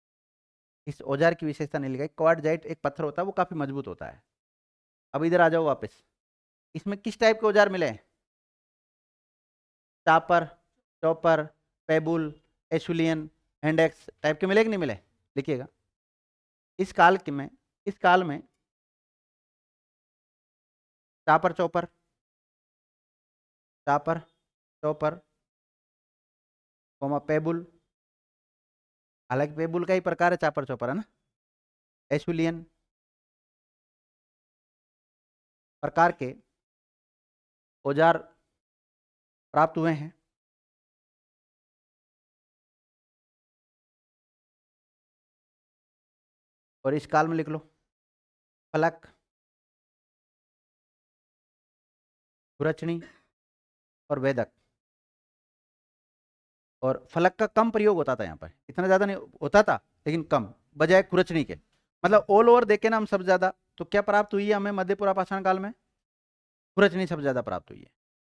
इस औजार की विशेषता नहीं लिखाई। क्वार्टजाइट एक पत्थर होता है वो काफी मजबूत होता है। अब इधर आ जाओ वापस, इसमें किस टाइप के औजार मिले? चापर, चॉपर, पेबुल, एशुलियन, हैंडेक्स टाइप के मिले कि नहीं मिले? लिखिएगा। इस काल के में, इस काल में चापर चॉपर, चापर चॉपर, पेबुल, हालांकि पेबुल का ही प्रकार है चापर चॉपर, है ना, एशुलियन प्रकार के औजार प्राप्त हुए हैं। और इस काल में लिख लो फलक, खुरचनी और वेदक। और फलक का कम प्रयोग होता था यहाँ पर, इतना ज्यादा नहीं होता था, लेकिन कम, बजाय खुरचनी के। मतलब ऑल ओवर देखे ना हम सब ज्यादा, तो क्या प्राप्त हुई है हमें मध्य पूरा पाषाण काल में? खुरचनी सबसे ज्यादा प्राप्त हुई है।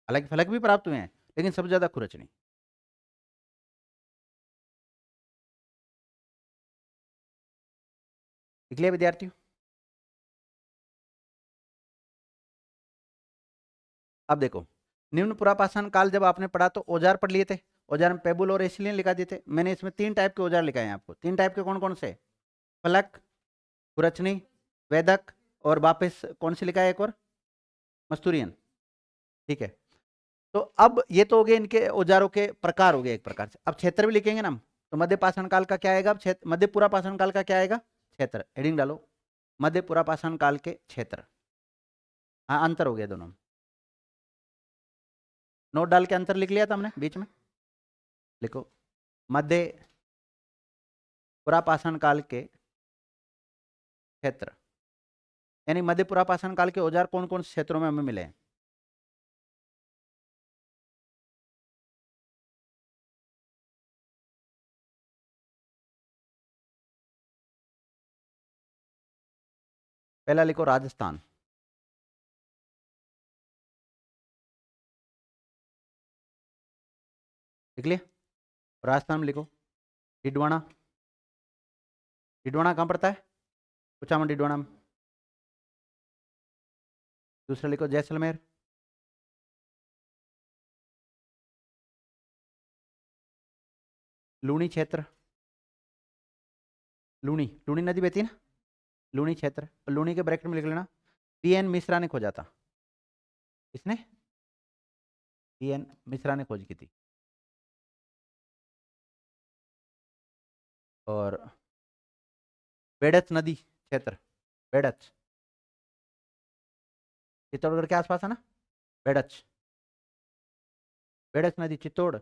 हालांकि फलक भी प्राप्त हुए हैं, लेकिन सबसे ज्यादा खुरचनी। लिख लिया विद्यार्थियों? अब देखो निम्न पुरापाषाण काल जब आपने पढ़ा तो औजार पढ़ लिए थे, औजार में पेबुल और एसिलियन लिखा दिए थे। मैंने इसमें 3 टाइप के औजार लिखाए हैं आपको। 3 टाइप के कौन कौन से? फलक, खुरचनी, वेदक, और वापस कौन सी लिखा है एक और? मस्तूरियन। ठीक है, तो अब ये तो हो गए इनके औजारों के प्रकार, हो गए एक प्रकार से। अब क्षेत्र भी लिखेंगे ना हम, तो मध्य पाषाण काल का क्या आएगा? अब क्षेत्र, मध्य पूरा पाषाण काल का क्या आएगा? क्षेत्र। हेडिंग डालो, मध्य पूरा पाषाण काल के क्षेत्र। हाँ अंतर हो गया दोनों में, नोट डाल के अंतर लिख लिया था हमने बीच में। लिखो मध्य पुरापाषाण काल के क्षेत्र, यानी मध्य पुरापाषाण काल के औजार कौन कौन से क्षेत्रों में हमें मिले हैं? पहला लिखो राजस्थान, लिख लिया। राजस्थान में लिखो डिडवाना, डिडवाना कहाँ पड़ता है? कुचामन डिडवाना में। दूसरा लिखो जैसलमेर, लूणी क्षेत्र, लूणी, लूणी नदी बहती है ना, लूणी क्षेत्र, लूणी के ब्रैकेट में लिख लेना पीएन मिश्रा ने खोजा था। किसने? पीएन मिश्रा ने खोज की थी। और बेडच नदी क्षेत्र, बेडच, चित्तौड़गढ़ के आसपास है ना, बेडच, बेडच नदी चित्तौड़,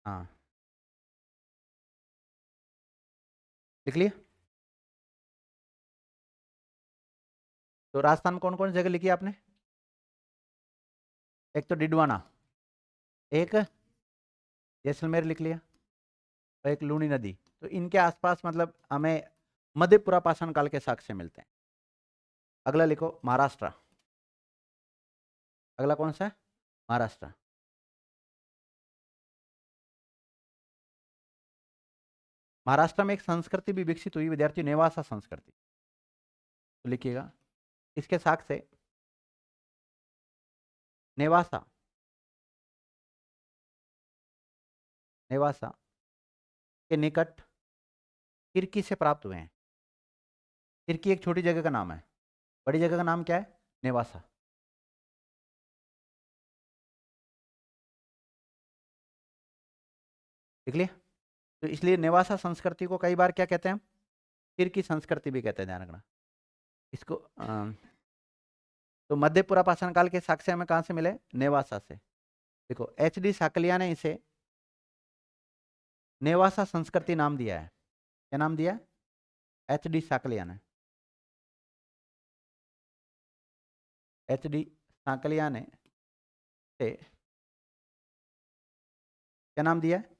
हाँ लिख लिया। तो राजस्थान में कौन कौन सी जगह लिखी आपने? एक तो डिडवाना, एक जैसलमेर लिख लिया, और एक लूणी नदी। तो इनके आसपास मतलब हमें मध्यपुरा पाषाण काल के साक्ष्य मिलते हैं। अगला लिखो महाराष्ट्र, अगला कौन सा है? महाराष्ट्र। महाराष्ट्र में एक संस्कृति भी विकसित हुई विद्यार्थी, नेवासा संस्कृति, तो लिखिएगा इसके साक्ष्य नेवासा, नेवासा के निकट किरकी से प्राप्त हुए हैं। किरकी एक छोटी जगह का नाम है, बड़ी जगह का नाम क्या है? नेवासा। देख लिया। तो इसलिए नेवासा संस्कृति को कई बार क्या कहते हैं हम? किरकी संस्कृति भी कहते हैं, ध्यान रखना इसको। तो मध्यपुरा पाषाण काल के साक्ष्य हमें कहां से मिले? नेवासा से। देखो एच डी साकलिया ने इसे नेवासा संस्कृति नाम दिया है। क्या नाम दिया? एच डी साकलिया ने, एच डी साकलिया ने से क्या नाम दिया है?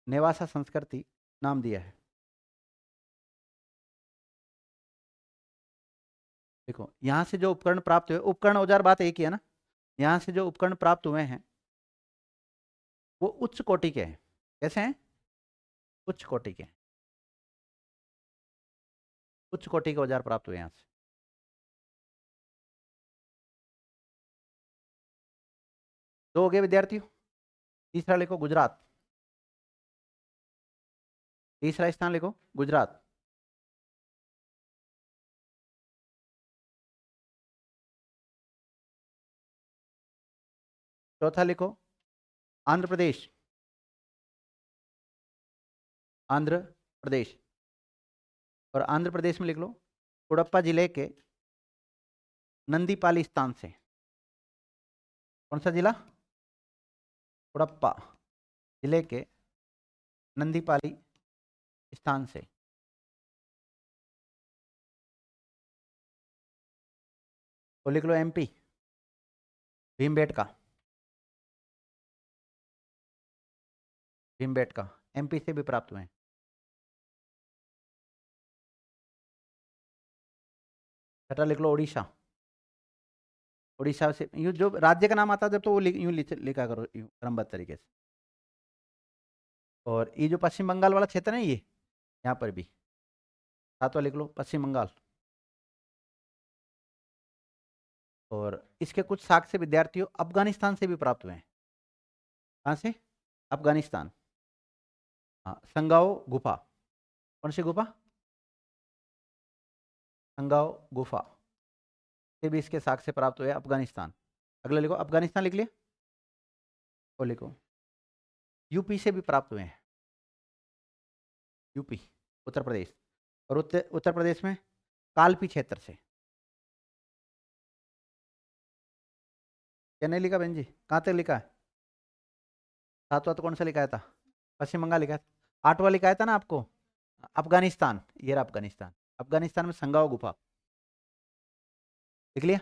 नेवासा संस्कृति नाम दिया है। देखो यहां से जो उपकरण प्राप्त हुए, उपकरण औजार बात एक ही है ना, यहां से जो उपकरण प्राप्त हुए हैं वो उच्च कोटि के हैं। कैसे हैं? उच्च कोटि के, उच्च कोटि के औजार प्राप्त हुए यहां से। दो हो गए विद्यार्थियों। तीसरा लिखो गुजरात, तीसरा स्थान लिखो गुजरात। चौथा लिखो आंध्र प्रदेश, आंध्र प्रदेश। और आंध्र प्रदेश में लिख लो कुड़प्पा जिले के नंदीपाली स्थान से। कौन सा जिला? कुड़प्पा जिले के नंदीपाली स्थान से। तो लिख लो एमपी, भीमबेटका, भीमबेटका एमपी से भी प्राप्त हुए हैं। छठा लिख लो उड़ीसा, उड़ीसा से। यूँ जो राज्य का नाम आता है जब तो वो यूँ लिखा करो यूँ क्रमबद्ध तरीके से। और ये जो पश्चिम बंगाल वाला क्षेत्र है ये, यहाँ पर भी सातवां लिख लो पश्चिम बंगाल। और इसके कुछ साक्ष्य विद्यार्थियों अफगानिस्तान से भी प्राप्त हुए हैं। कहाँ से? अफगानिस्तान। हाँ संगाओ गुफा, कौन सी गुफा? संगाओ गुफा से भी इसके साक्ष्य प्राप्त हुए अफगानिस्तान। अगला लिखो अफगानिस्तान लिख लिया। और लिखो यूपी से भी प्राप्त हुए हैं, यूपी उत्तर प्रदेश। और उत्तर प्रदेश में कालपी क्षेत्र से। क्या नहीं लिखा बहन जी? कहाँ तक लिखा है? सातवां तो कौन सा लिखाया था? पश्चिम बंगाल लिखा था। आठवां लिखाया था ना आपको अफगानिस्तान, ये रहा अफगानिस्तान। अफगानिस्तान में संगाओ गुफा लिख लिया।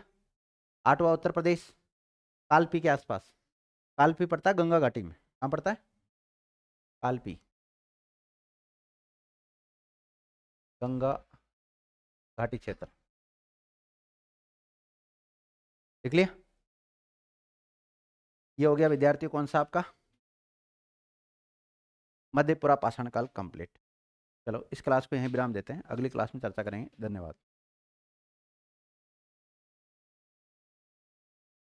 आठवां उत्तर प्रदेश कालपी के आसपास, कालपी पड़ता है गंगा घाटी में। कहाँ पड़ता है? कालपी, गंगा घाटी क्षेत्र। देख लिया, ये हो गया विद्यार्थियों कौन सा आपका मध्यपुरा पाषाण काल कंप्लीट। चलो इस क्लास को यहीं विराम देते हैं, अगली क्लास में चर्चा करेंगे। धन्यवाद।